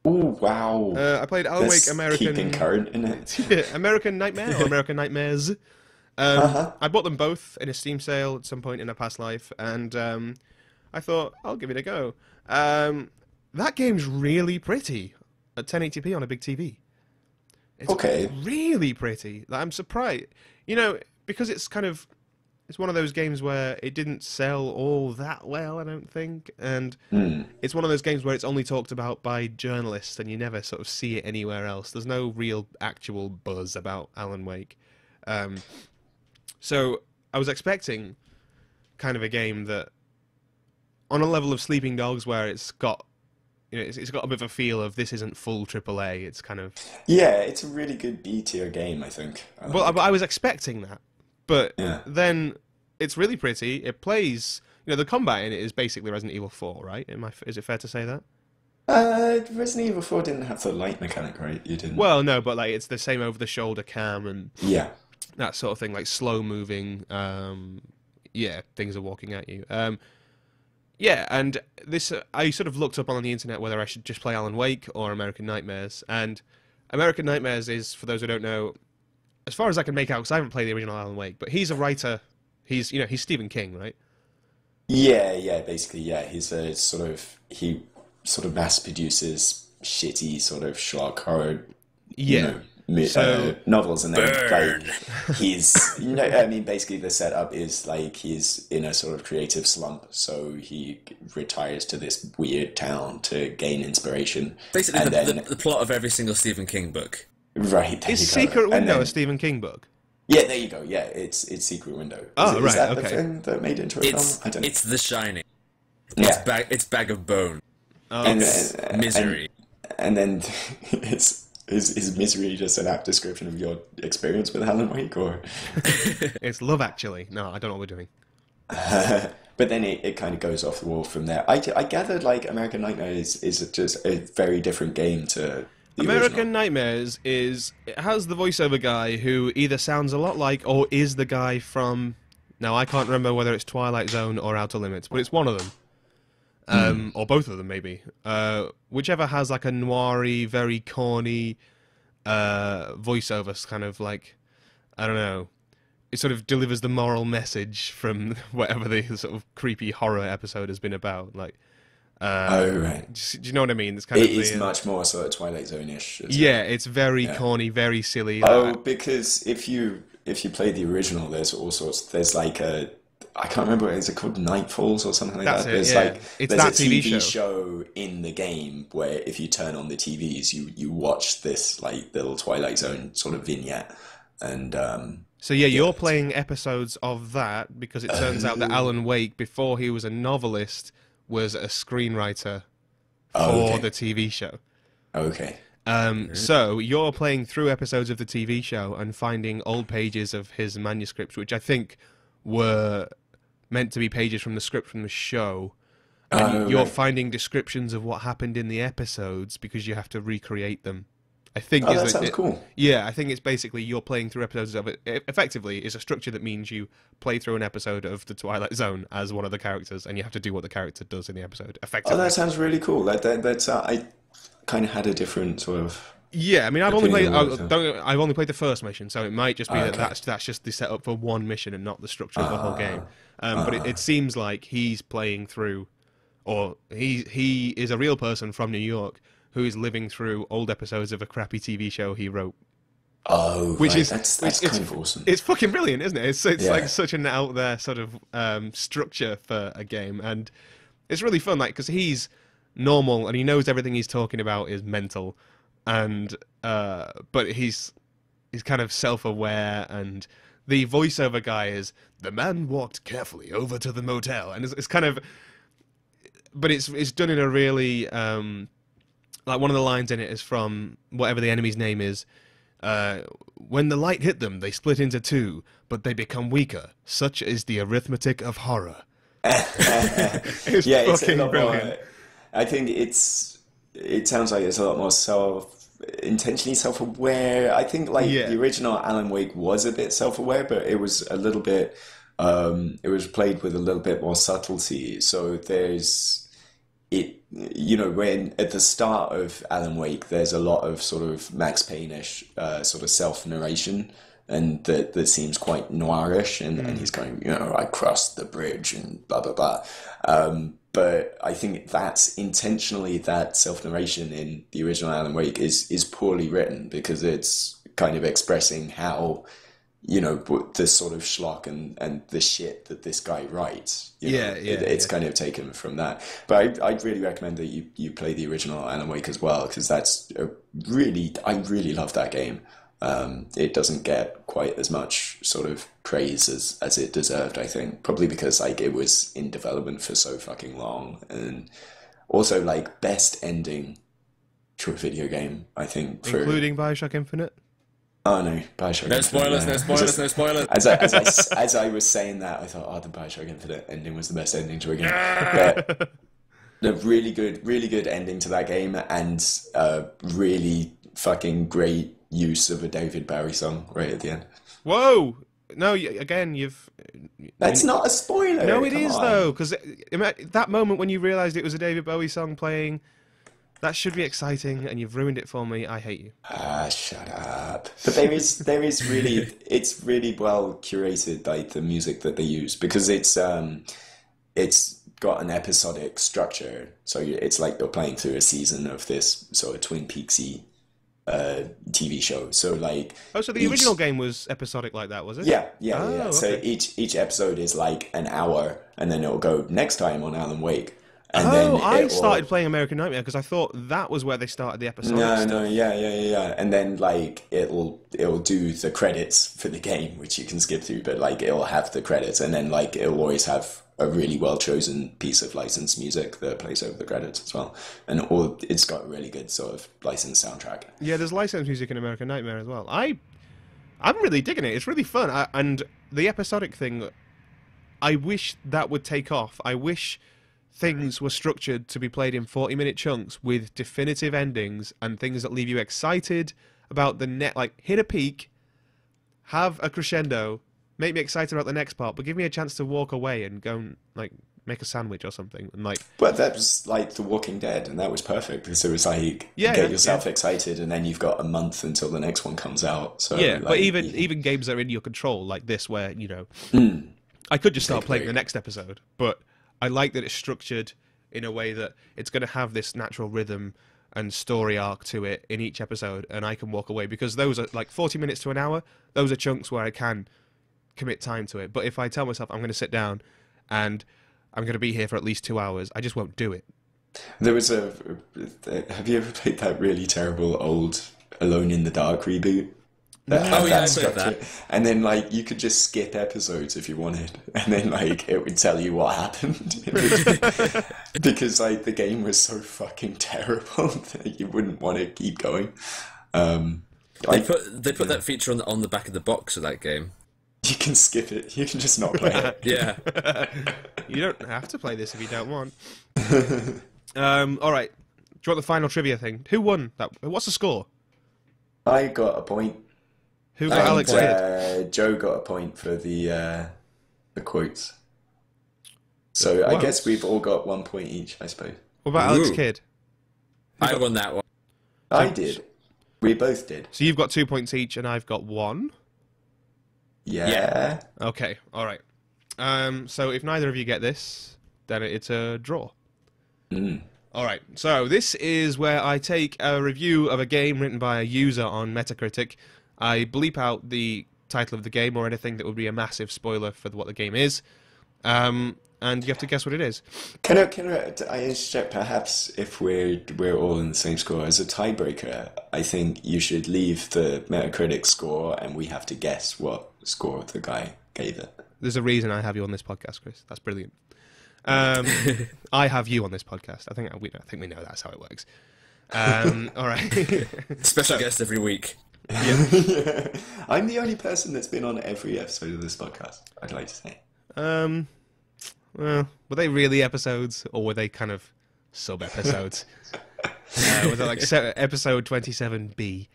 Oh, wow. I played Alan Wake American... keeping current in it. Yeah, American Nightmare or American Nightmares. I bought them both in a Steam sale at some point in a past life, and I thought, I'll give it a go. That game's really pretty at 1080p on a big TV. It's really pretty. I'm surprised. You know, because it's kind of... It's one of those games where it didn't sell all that well, I don't think. And it's one of those games where it's only talked about by journalists and you never sort of see it anywhere else. There's no real actual buzz about Alan Wake. So I was expecting kind of a game that, on a level of Sleeping Dogs, where it's got... You know, it's got a bit of a feel of this isn't full AAA. It's kind of... Yeah, it's a really good B-tier game, I think. I was expecting that. But Yeah. then it's really pretty. It plays... You know, the combat in it is basically Resident Evil 4, right? Is it fair to say that? Resident Evil 4 didn't have the light mechanic, right? You didn't... Well, no, but like it's the same over-the-shoulder cam and Yeah. that sort of thing, like slow-moving. Things are walking at you. Yeah, and this I sort of looked up on the internet whether I should just play Alan Wake or American Nightmares. And American Nightmares is, for those who don't know, as far as I can make out, because I haven't played the original Alan Wake, but he's a writer. He's Stephen King, right? Yeah, basically, yeah. He sort of mass produces shitty sort of Sherlock horror, novels, and then basically the setup is like he's in a sort of creative slump, so he retires to this weird town to gain inspiration. Basically, the plot of every single Stephen King book. Right. Is Secret Window a Stephen King book? Yeah, there you go. Yeah, it's Secret Window. Is that the thing that made into a film? I don't know. It's The Shining. Yeah. It's Bag of Bone. It's Misery. And then is Misery just an apt description of your experience with Alan Wake, or? It's Love Actually. No, I don't know what we're doing. but then it kind of goes off the wall from there. I gathered like American Nightmare is just a very different game to the American original. Nightmares it has the voiceover guy who either sounds a lot like or is the guy from. Now I can't remember whether it's Twilight Zone or Outer Limits, but it's one of them, or both of them maybe. Whichever has like a noiry, very corny voiceover, kind of like, I don't know. It sort of delivers the moral message from whatever the sort of creepy horror episode has been about. Like, Oh, right. do you know what I mean? It's kind It of is much more sort of Twilight Zone-ish. yeah, it's very corny, very silly. Oh, because if you play the original, there's all sorts. There's like a, I can't remember. Is it called Nightfalls or something like That's that? it, There's yeah. like It's there's that a TV TV show. in the game where if you turn on the TVs, you watch this like little Twilight Zone sort of vignette, and So yeah, you're playing episodes of that because it turns out that Alan Wake, before he was a novelist, was a screenwriter for the TV show. okay. So you're playing through episodes of the TV show and finding old pages of his manuscripts, which I think were meant to be pages from the script from the show. And you're finding descriptions of what happened in the episodes because you have to recreate them. I think that sounds cool. Yeah, I think it's basically you're playing through episodes of it. Effectively, it's a structure that means you play through an episode of The Twilight Zone as one of the characters, and you have to do what the character does in the episode. Effectively. Oh, that sounds really cool. That's I kind of had a different sort of. Yeah, I mean, I've only played opinion I've only played the first mission, so it might just be that's just the setup for one mission and not the structure of the whole game. But it seems like he's playing through, or he is a real person from New York who is living through old episodes of a crappy TV show he wrote. Oh, Which right. is that's kind of awesome. It's fucking brilliant, isn't it? It's Yeah. like such an out there sort of structure for a game, and it's really fun. Like because he's normal and he knows everything he's talking about is mental, and but he's kind of self-aware, and the voiceover guy is the man walked carefully over to the motel, and it's kind of, but it's done in a really like one of the lines in it is from whatever the enemy's name is. When the light hit them, they split into two, but they become weaker. Such is the arithmetic of horror. It's It's a fucking lot brilliant. more. I think it sounds like it's a lot more intentionally self-aware. I think like the original Alan Wake was a bit self-aware, but it was a little bit. It was played with a little bit more subtlety. So there's. When at the start of Alan Wake, there's a lot of sort of Max Payne-ish sort of self-narration, and that seems quite noirish, and he's going, I crossed the bridge and blah, blah, blah. But I think that's intentionally that self-narration in the original Alan Wake is poorly written because it's kind of expressing how, the sort of schlock and the shit that this guy writes. It's kind of taken from that. But I'd really recommend that you play the original Alan Wake as well, because that's I really love that game. It doesn't get quite as much sort of praise as it deserved, I think. Probably because like it was in development for so fucking long. And also like best ending to a video game, I think. Including Bioshock Infinite? Oh no, Bioshock. No spoilers, no spoilers, no spoilers. As I was saying that, I thought, the Bioshock Infinite ending was the best ending to a game. But the really good ending to that game, and really fucking great use of a David Bowie song right at the end. Whoa! No, again, you've... That's not a spoiler. No, it come is on. though, because that moment when you realised it was a David Bowie song playing, that should be exciting, and you've ruined it for me. I hate you. Shut up. But there is really, it's really well curated, like the music that they use, because it's got an episodic structure. So it's like they're playing through a season of this sort of Twin Peaksy TV show. So like, so the original game was episodic like that, was it? Yeah. Oh, So okay. each episode is like an hour, and then it'll go next time on Alan Wake. And I started playing American Nightmare because I thought that was where they started the episode. Yeah. And then like it'll do the credits for the game, which you can skip through, but like it'll have the credits, and then like it'll always have a really well chosen piece of licensed music that plays over the credits as well, and it's got a really good sort of licensed soundtrack. Yeah, there's licensed music in American Nightmare as well. I'm really digging it. It's really fun, and the episodic thing. I wish that would take off. I wish things were structured to be played in 40-minute chunks with definitive endings and things that leave you excited about the like hit a peak, have a crescendo, make me excited about the next part, but give me a chance to walk away and go and like make a sandwich or something. And like, but that was like The Walking Dead, and that was perfect because it was like get yourself excited, and then you've got a month until the next one comes out. So yeah, like, but even games that are in your control, like this, where I could just start playing the next episode, but I like that it's structured in a way that it's going to have this natural rhythm and story arc to it in each episode, and I can walk away because those are like 40 minutes to an hour. Those are chunks where I can commit time to it. But if I tell myself I'm going to sit down and I'm going to be here for at least 2 hours, I just won't do it. There was have you ever played that really terrible old Alone in the Dark reboot? That had that structure. And then like you could just skip episodes if you wanted, and then like it would tell you what happened. Because like the game was so fucking terrible that you wouldn't want to keep going. They put that feature on the back of the box of that game. You can skip it. You can just not play it. Yeah. You don't have to play this if you don't want. All right. Do you want the final trivia thing? Who won that? What's the score? I got a point. Who got Alex Kidd? Joe got a point for the quotes. So I guess we've all got 1 point each, I suppose. What about Alex Kidd? I won that one. I did. We both did. So you've got 2 points each, and I've got 1. Yeah. Okay. All right. So if neither of you get this, then it's a draw. All right. So this is where I take a review of a game written by a user on Metacritic. I bleep out the title of the game or anything that would be a massive spoiler for what the game is, and you have to guess what it is. Can I interject? Perhaps if we're all in the same score as a tiebreaker, I think you should leave the Metacritic score, and we have to guess what score the guy gave it. There's a reason I have you on this podcast, Chris. That's brilliant. I have you on this podcast. I think we know that's how it works. All right. Special guest every week. Yeah. I'm the only person that's been on every episode of this podcast, I'd like to say. Well, were they really episodes, or were they kind of sub-episodes? Were they like episode 27B?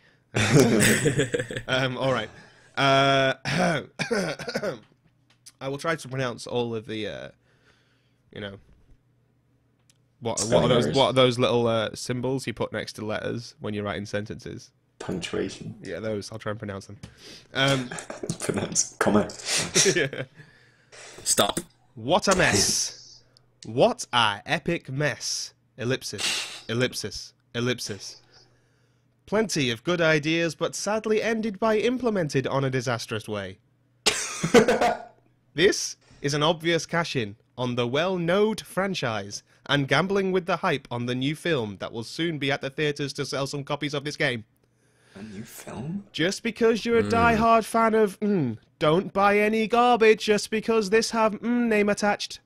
All right. I will try to pronounce all of the, what are those little symbols you put next to letters when you're writing sentences? Punctuation. Yeah, those. I'll try and pronounce them. Pronounce comma. Yeah. Stop. What a mess. What a epic mess. Ellipsis. Ellipsis. Ellipsis. Plenty of good ideas, but sadly ended by implemented on a disastrous way. This is an obvious cash-in on the well-known franchise and gambling with the hype on the new film that will soon be at the theatres to sell some copies of this game. A new film? Just because you're a die-hard fan of don't buy any garbage just because this have name attached.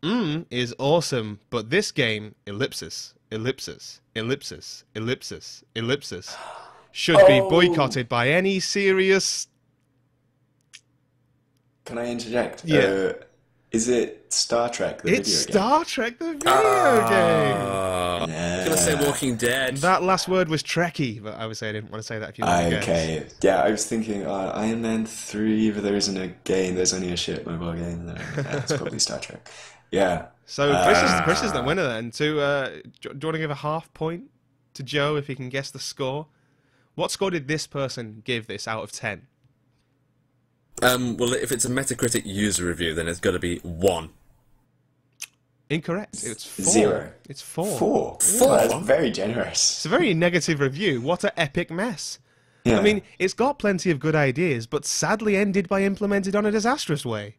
Is awesome, but this game, ellipsis, ellipsis, ellipsis, ellipsis, ellipsis, should be boycotted by any serious... Can I interject? Yeah. Is it Star Trek, the video game? It's Star Trek, the video game! Yeah. I'm going to say Walking Dead. That last word was Trekkie, but I would say I didn't want to say that if you wanted to guess. Okay. Yeah, I was thinking Iron Man 3, but there isn't a game. There's only a shit mobile game. It's probably Star Trek. Yeah. So Chris is the winner then. Do you want to give a half point to Joe if he can guess the score? What score did this person give this out of 10? Well, if it's a Metacritic user review, then it's got to be 1. Incorrect. It's 4. 0. It's 4. 4? Yeah. Well, that's very generous. It's a very negative review. What an epic mess. Yeah. I mean, it's got plenty of good ideas, but sadly ended by implemented on a disastrous way.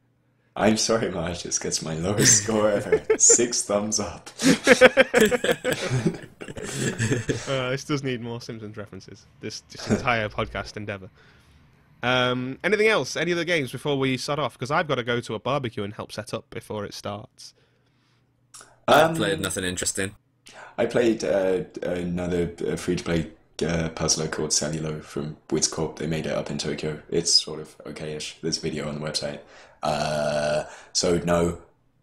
I'm sorry, Marge, this gets my lowest score ever. 6 thumbs up. This does need more Simpsons references, this entire podcast endeavour. Anything else? Any other games before we start off? Because I've got to go to a barbecue and help set up before it starts. I played nothing interesting. I played another free-to-play puzzler called Cellulo from WizCorp. They made it up in Tokyo. It's sort of okay-ish. There's a video on the website. So no.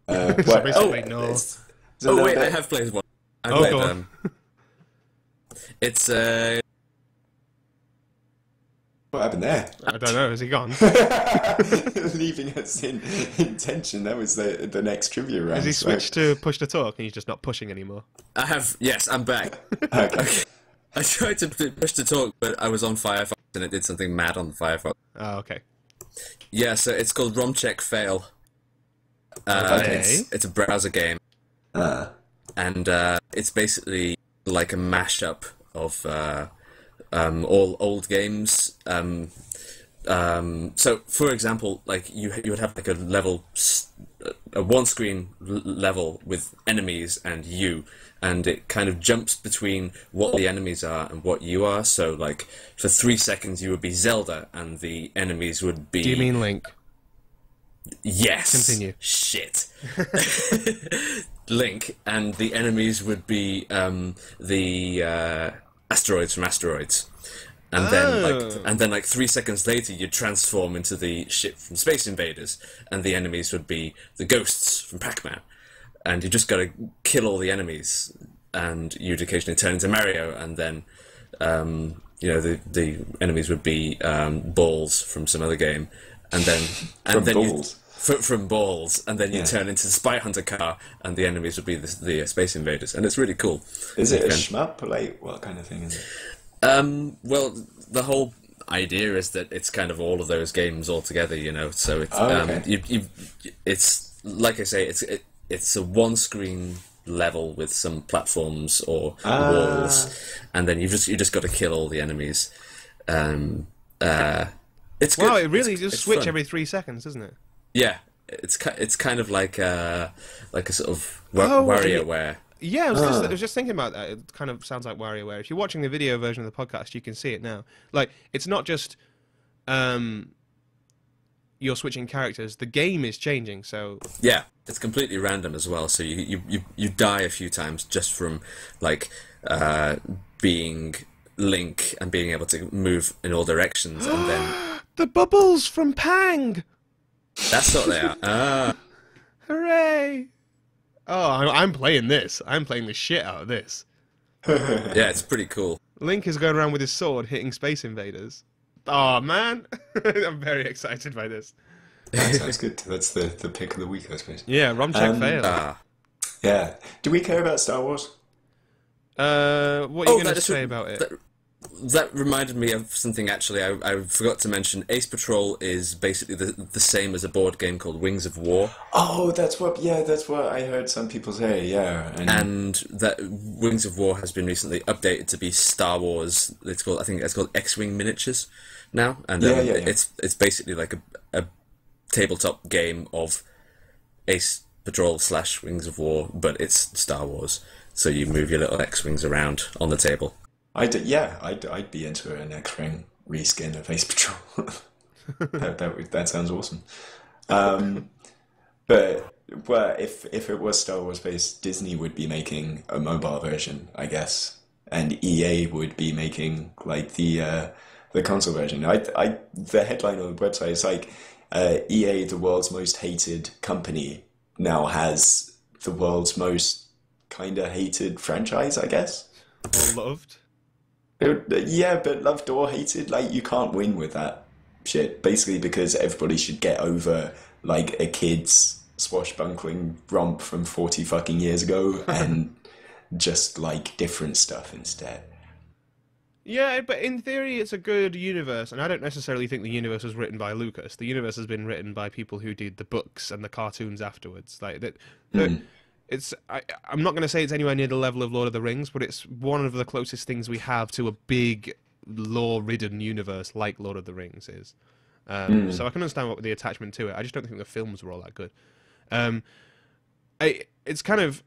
So What? basically, no. There's a little wait, bit- I have played one. I Oh, played go on. It's What happened there? I don't know. Is he gone? Leaving us in tension. That was the next trivia round. Has he switched to push to talk and he's just not pushing anymore? I have. Yes, I'm back. Okay. I tried to push to talk, but I was on Firefox and it did something mad on Firefox. Oh, okay. Yeah, so it's called RomCheck Fail. Okay. It's a browser game, and it's basically like a mashup of all old games. So, for example, like you would have like a one-screen level with enemies and you, and it kind of jumps between what the enemies are and what you are. So, like for 3 seconds, you would be Zelda, and the enemies would be. Do you mean Link? Yes. Continue. Shit. Link, and the enemies would be the asteroids from Asteroids. And then like 3 seconds later you'd transform into the ship from Space Invaders, and the enemies would be the ghosts from Pac-Man. And you just gotta kill all the enemies, and you'd occasionally turn into Mario, and then the enemies would be balls from some other game. And then Balls. From balls, and then you turn into the Spy Hunter car, and the enemies would be the Space Invaders, and it's really cool. Is it a shmup? Like, what kind of thing is it? Well, the whole idea is that it's kind of all of those games all together, you know. So it's it's like I say, it's a one-screen level with some platforms or walls, and then you just got to kill all the enemies. It's good. Wow, it really just switch fun. every 3 seconds, doesn't it? Yeah, it's kind of like a sort of WarioWare. Yeah, I was just thinking about that. It kind of sounds like WarioWare. If you're watching the video version of the podcast, you can see it now. Like, it's not just you're switching characters. The game is changing, so... Yeah, it's completely random as well. So you die a few times just from, like, being Link and being able to move in all directions, and then... The bubbles from Pang! That's what they are. Hooray! Oh, I'm playing this. I'm playing the shit out of this. Yeah, it's pretty cool. Link is going around with his sword hitting Space Invaders. Oh, man. I'm very excited by this. That sounds good. That's the pick of the week, I suppose. Yeah, RomCheck fail. Yeah. Do we care about Star Wars? What are you going to say about it? That reminded me of something, actually. I forgot to mention. Ace Patrol is basically the same as a board game called Wings of War. Oh, that's what I heard some people say, yeah. And that Wings of War has been recently updated to be Star Wars. I think it's called X-Wing Miniatures now. And it's basically like a tabletop game of Ace Patrol / Wings of War, but it's Star Wars. So you move your little X-Wings around on the table. I'd be into an X-Wing reskin of Ace Patrol. that sounds awesome. But if it was Star Wars based, Disney would be making a mobile version, I guess, and EA would be making like the console version. The headline on the website is like EA, the world's most hated company, now has the world's most kind of hated franchise, I guess. Or loved. Yeah, but loved or hated, like, you can't win with that shit. Basically, because everybody should get over, like, a kid's swashbuckling romp from 40 fucking years ago and just like different stuff instead. Yeah, but in theory, it's a good universe, and I don't necessarily think the universe was written by Lucas. The universe has been written by people who did the books and the cartoons afterwards. Like that, I'm not going to say it's anywhere near the level of Lord of the Rings, but it's one of the closest things we have to a big, lore-ridden universe like Lord of the Rings is. So I can understand what the attachment to it. I just don't think the films were all that good. It's kind of...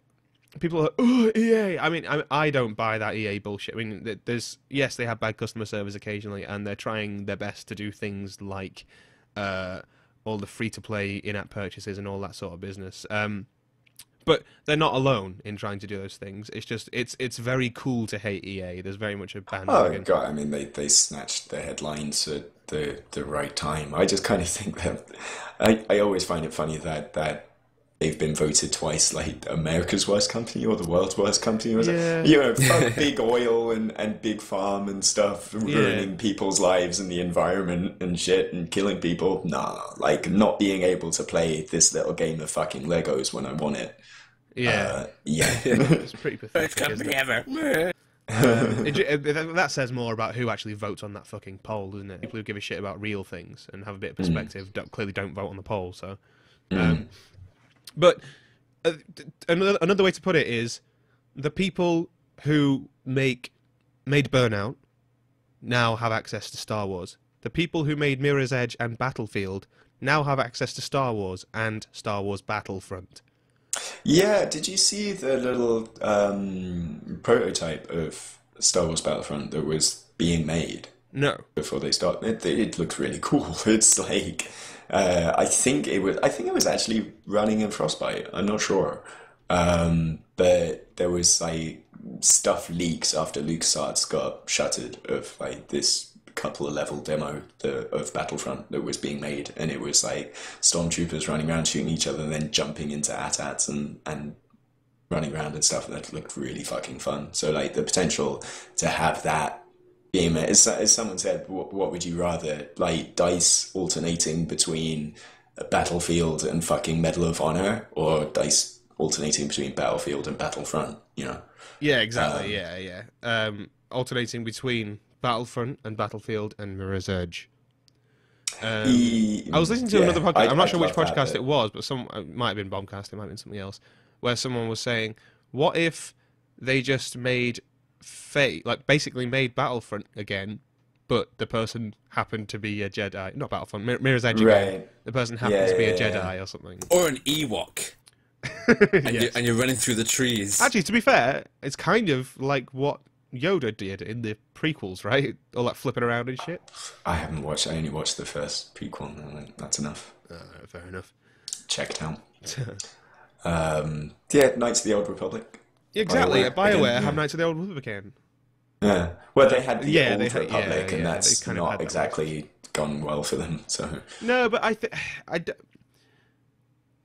People are, oh, EA. I mean, I don't buy that EA bullshit. I mean, yes, they have bad customer service occasionally, and they're trying their best to do things like all the free-to-play in-app purchases and all that sort of business. but they're not alone in trying to do those things. It's just it's very cool to hate EA. There's very much a bandwagon. Oh god, I mean they snatched the headlines at the right time. I just kind of think that I always find it funny that they've been voted twice like America's worst company or the world's worst company. Or fuck big oil and big farm and stuff, ruining people's lives and the environment and shit and killing people. Nah, like not being able to play this little game of fucking Legos when I want it. Yeah. It's pretty pathetic. Best company ever. That says more about who actually votes on that fucking poll, doesn't it? People who give a shit about real things and have a bit of perspective clearly don't vote on the poll. So, but another way to put it is the people who made Burnout now have access to Star Wars. The people who made Mirror's Edge and Battlefield now have access to Star Wars and Star Wars Battlefront. Yeah, did you see the little prototype of Star Wars Battlefront that was being made? No. Before they started, it looked really cool. It's like I think it was actually running in Frostbite. I'm not sure, but there was like stuff leaks after LucasArts got shuttered of like this couple of level demo of Battlefront that was being made, and it was like stormtroopers running around shooting each other and then jumping into AT-ATs and running around and stuff, and that looked really fucking fun. So like the potential to have that game, as someone said, what would you rather, like DICE alternating between Battlefield and fucking Medal of Honor, or DICE alternating between Battlefield and Battlefront, you know? Yeah, exactly. Alternating between Battlefront and Battlefield and Mirror's Edge. I was listening to another podcast. I'm not sure which podcast it was, but it might have been Bombcast, it might have been something else, where someone was saying, what if they just made basically made Battlefront again, but the person happened to be a Jedi. Not Battlefront, Mirror's Edge again. Right. The person happens to be a Jedi or something. Or an Ewok. And you're running through the trees. Actually, to be fair, it's kind of like what Yoda did in the prequels, right? All that flipping around and shit. I only watched the first prequel, and I'm like, that's enough. Fair enough. Checked out. Knights of the Old Republic. Exactly, BioWare have Knights of the Old Republic. Yeah, well, they had the Old Republic, and that's not exactly gone well for them. So no, but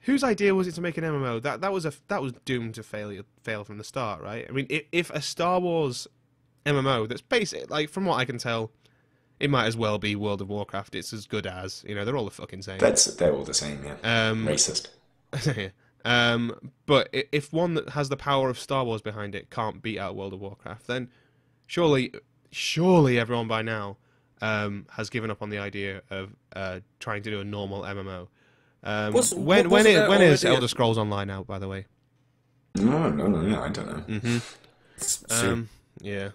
whose idea was it to make an MMO? That was doomed to fail from the start, right? I mean, if a Star Wars MMO that's basic, like from what I can tell, it might as well be World of Warcraft. It's as good as, they're all the fucking same. They're all the same, yeah. Racist. But if one that has the power of Star Wars behind it can't beat out World of Warcraft, then surely everyone by now has given up on the idea of trying to do a normal MMO. When is Elder Scrolls Online out, by the way? No, I don't know. Mm-hmm.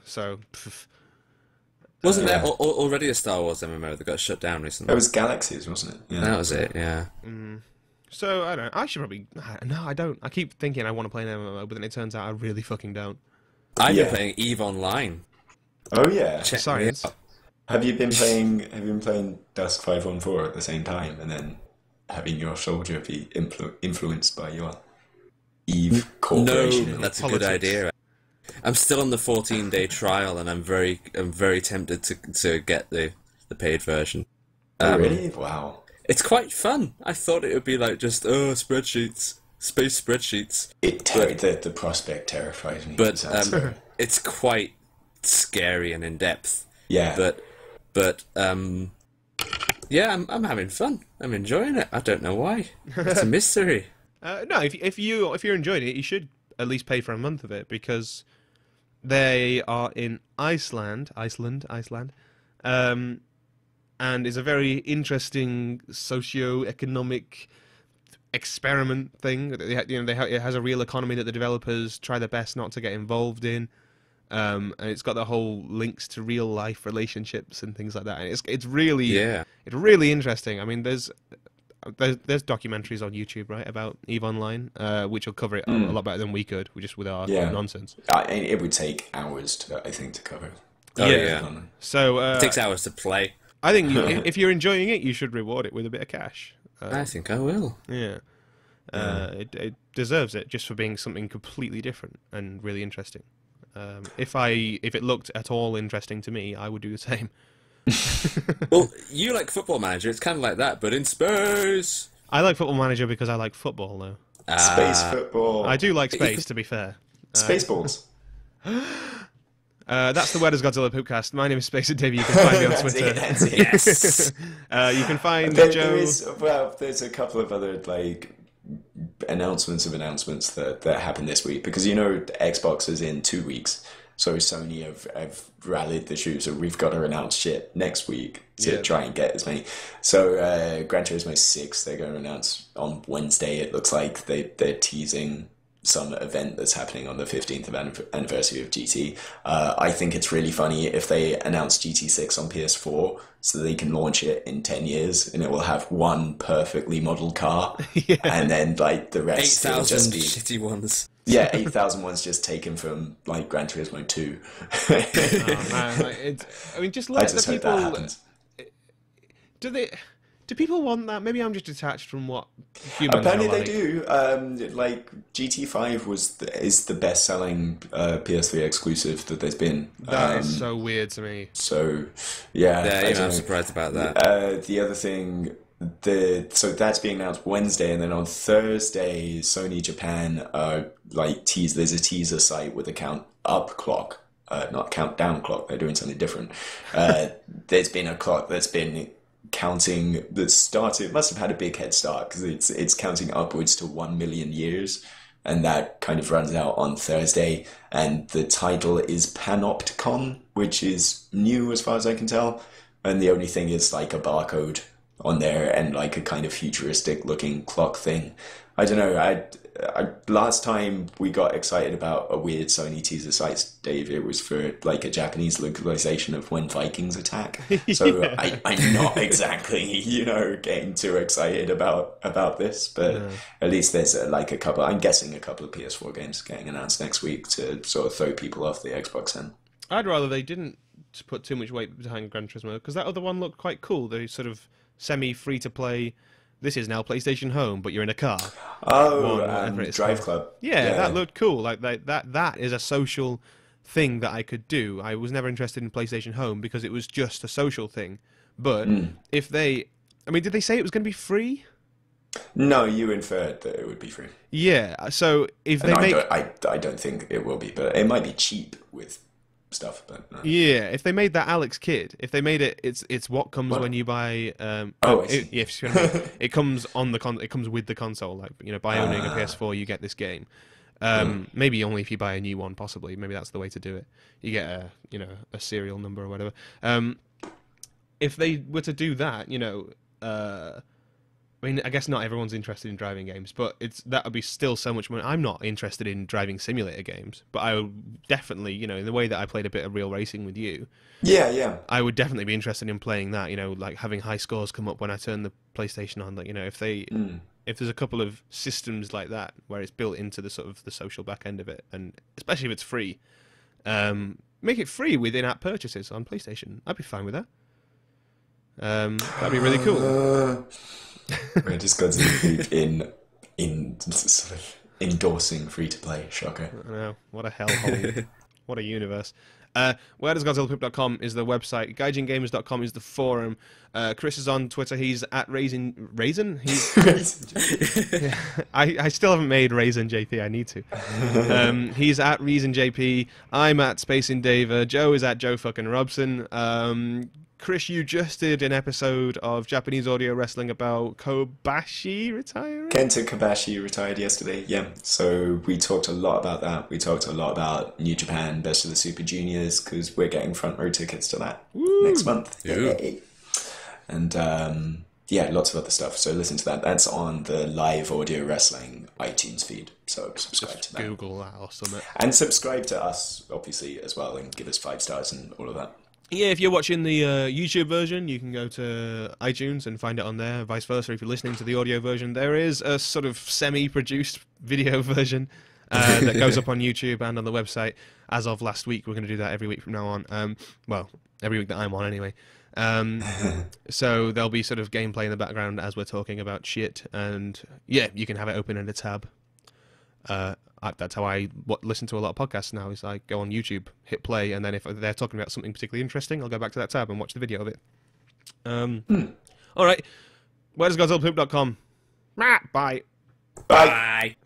So... Wasn't there already a Star Wars MMO that got shut down recently? It was Galaxies, wasn't it? Yeah. That was it, yeah. So, I don't know. I should probably... No, I don't. I keep thinking I want to play an MMO, but then it turns out I really fucking don't. I've been playing EVE Online. Oh, yeah. Science. Have you been playing Dusk 514 at the same time, and then having your soldier be influenced by your EVE corporation? No, that's a good idea. I'm still on the 14-day trial, and I'm very tempted to get the paid version. Really? Wow. It's quite fun. I thought it would be like just spreadsheets, space spreadsheets. The prospect terrifies me. But it's quite scary and in depth. Yeah. But I'm having fun. I'm enjoying it. I don't know why. It's a mystery. No, if you're enjoying it, you should at least pay for a month of it, because they are in Iceland, and is a very interesting socio-economic experiment thing. It has a real economy that the developers try their best not to get involved in, and it's got the whole links to real life relationships and things like that. And it's really interesting. I mean, there's documentaries on YouTube, right, about EVE Online, which will cover it a lot better than we could, just with our nonsense. It would take hours to cover. So it takes hours to play. I think if you're enjoying it, you should reward it with a bit of cash. I think I will. Yeah. deserves it just for being something completely different and really interesting. If it looked at all interesting to me, I would do the same. Well, you like Football Manager. It's kind of like that, but in space. I like Football Manager because I like football, though. Space football. I do like space, to be fair. Spaceballs. That's the Where Does Godzilla Poopcast. My name is Space and Davey. You can find me on Twitter. That's it. Yes. You can find Joe. There's a couple of other announcements that happened this week, because Xbox is in 2 weeks, so Sony have rallied the troops, so we've got to announce shit next week to try and get as many. So Gran Turismo 6 they're going to announce on Wednesday. It looks like they're teasing some event that's happening on the 15th anniversary of GT. I think it's really funny if they announce GT6 on PS4 so they can launch it in 10 years and it will have one perfectly modeled car and then the rest will just be shitty ones. Yeah, 8,000 ones just taken from Gran Turismo 2. Oh man, just let the people. Do people want that? Maybe I'm just detached from what humans Apparently are like. they do. GT5 is the best-selling PS3 exclusive that there's been. That is so weird to me. So, yeah. I'm surprised about that. The other thing, so that's being announced Wednesday, and then on Thursday, Sony Japan there's a teaser site with a count-up clock, not countdown clock. They're doing something different. There's been a clock that's been counting that started, must have had a big head start because it's counting upwards to 1 million years, and that kind of runs out on Thursday, and the title is Panopticon, which is new as far as I can tell, and the only thing is a barcode on there and a kind of futuristic looking clock thing. I don't know, I last time we got excited about a weird Sony teaser site, Dave, it was for a Japanese localization of when Vikings attack. So I'm not exactly, getting too excited about this, but at least there's a couple, I'm guessing a couple of PS4 games getting announced next week to sort of throw people off the Xbox end. I'd rather they didn't put too much weight behind Gran Turismo, because that other one looked quite cool. The sort of semi-free-to-play, this is now PlayStation Home, but you're in a car. Drive Club. Yeah, that looked cool. That is a social thing that I could do. I was never interested in PlayStation Home because it was just a social thing. But if they... did they say it was going to be free? No, you inferred that it would be free. Yeah, so if they I don't think it will be, but it might be cheap with stuff, but no. Yeah, if they made that Alex Kidd, if they made it, it's what comes when you buy. It comes on the it comes with the console. By owning a PS4, you get this game. Maybe only if you buy a new one, possibly. Maybe that's the way to do it. You get a serial number or whatever. If they were to do that, I guess not everyone's interested in driving games, but that would be still so much money. I'm not interested in driving simulator games, but I would definitely, in the way that I played a bit of real racing with you. Yeah. I would definitely be interested in playing that, having high scores come up when I turn the PlayStation on. If there's a couple of systems like that where it's built into the sort of the social back end of it, and especially if it's free, make it free with in-app purchases on PlayStation. I'd be fine with that. That'd be really cool. We're just going to in sort of endorsing free-to-play. Shocker. I know. What a hellhole. What a universe. Where does GodzillaPoop.com is the website. GaijinGamers.com is the forum. Chris is on Twitter. He's at Raisin. I still haven't made Raisin JP. I need to. He's at Reason JP. I'm at Space in Dava. Joe is at Joe fucking Robson. Chris, you just did an episode of Japanese audio wrestling about Kobashi retiring? Kenta Kobashi retired yesterday, yeah. So we talked a lot about that. We talked a lot about New Japan, Best of the Super Juniors, because we're getting front row tickets to that next month. Yeah. And lots of other stuff. So listen to that. That's on the live audio wrestling iTunes feed. So subscribe to that. Google that or something. And subscribe to us, obviously, as well, and give us 5 stars and all of that. Yeah, if you're watching the YouTube version, you can go to iTunes and find it on there. Vice versa, if you're listening to the audio version, there is a sort of semi-produced video version that goes up on YouTube and on the website. As of last week, we're going to do that every week from now on. Every week that I'm on, anyway. So there'll be sort of gameplay in the background as we're talking about shit, and yeah, you can have it open in a tab. That's how I listen to a lot of podcasts now. Is I go on YouTube, hit play, and then if they're talking about something particularly interesting, I'll go back to that tab and watch the video of it. All right. Where does GodzillPoop.com? Bye. Bye.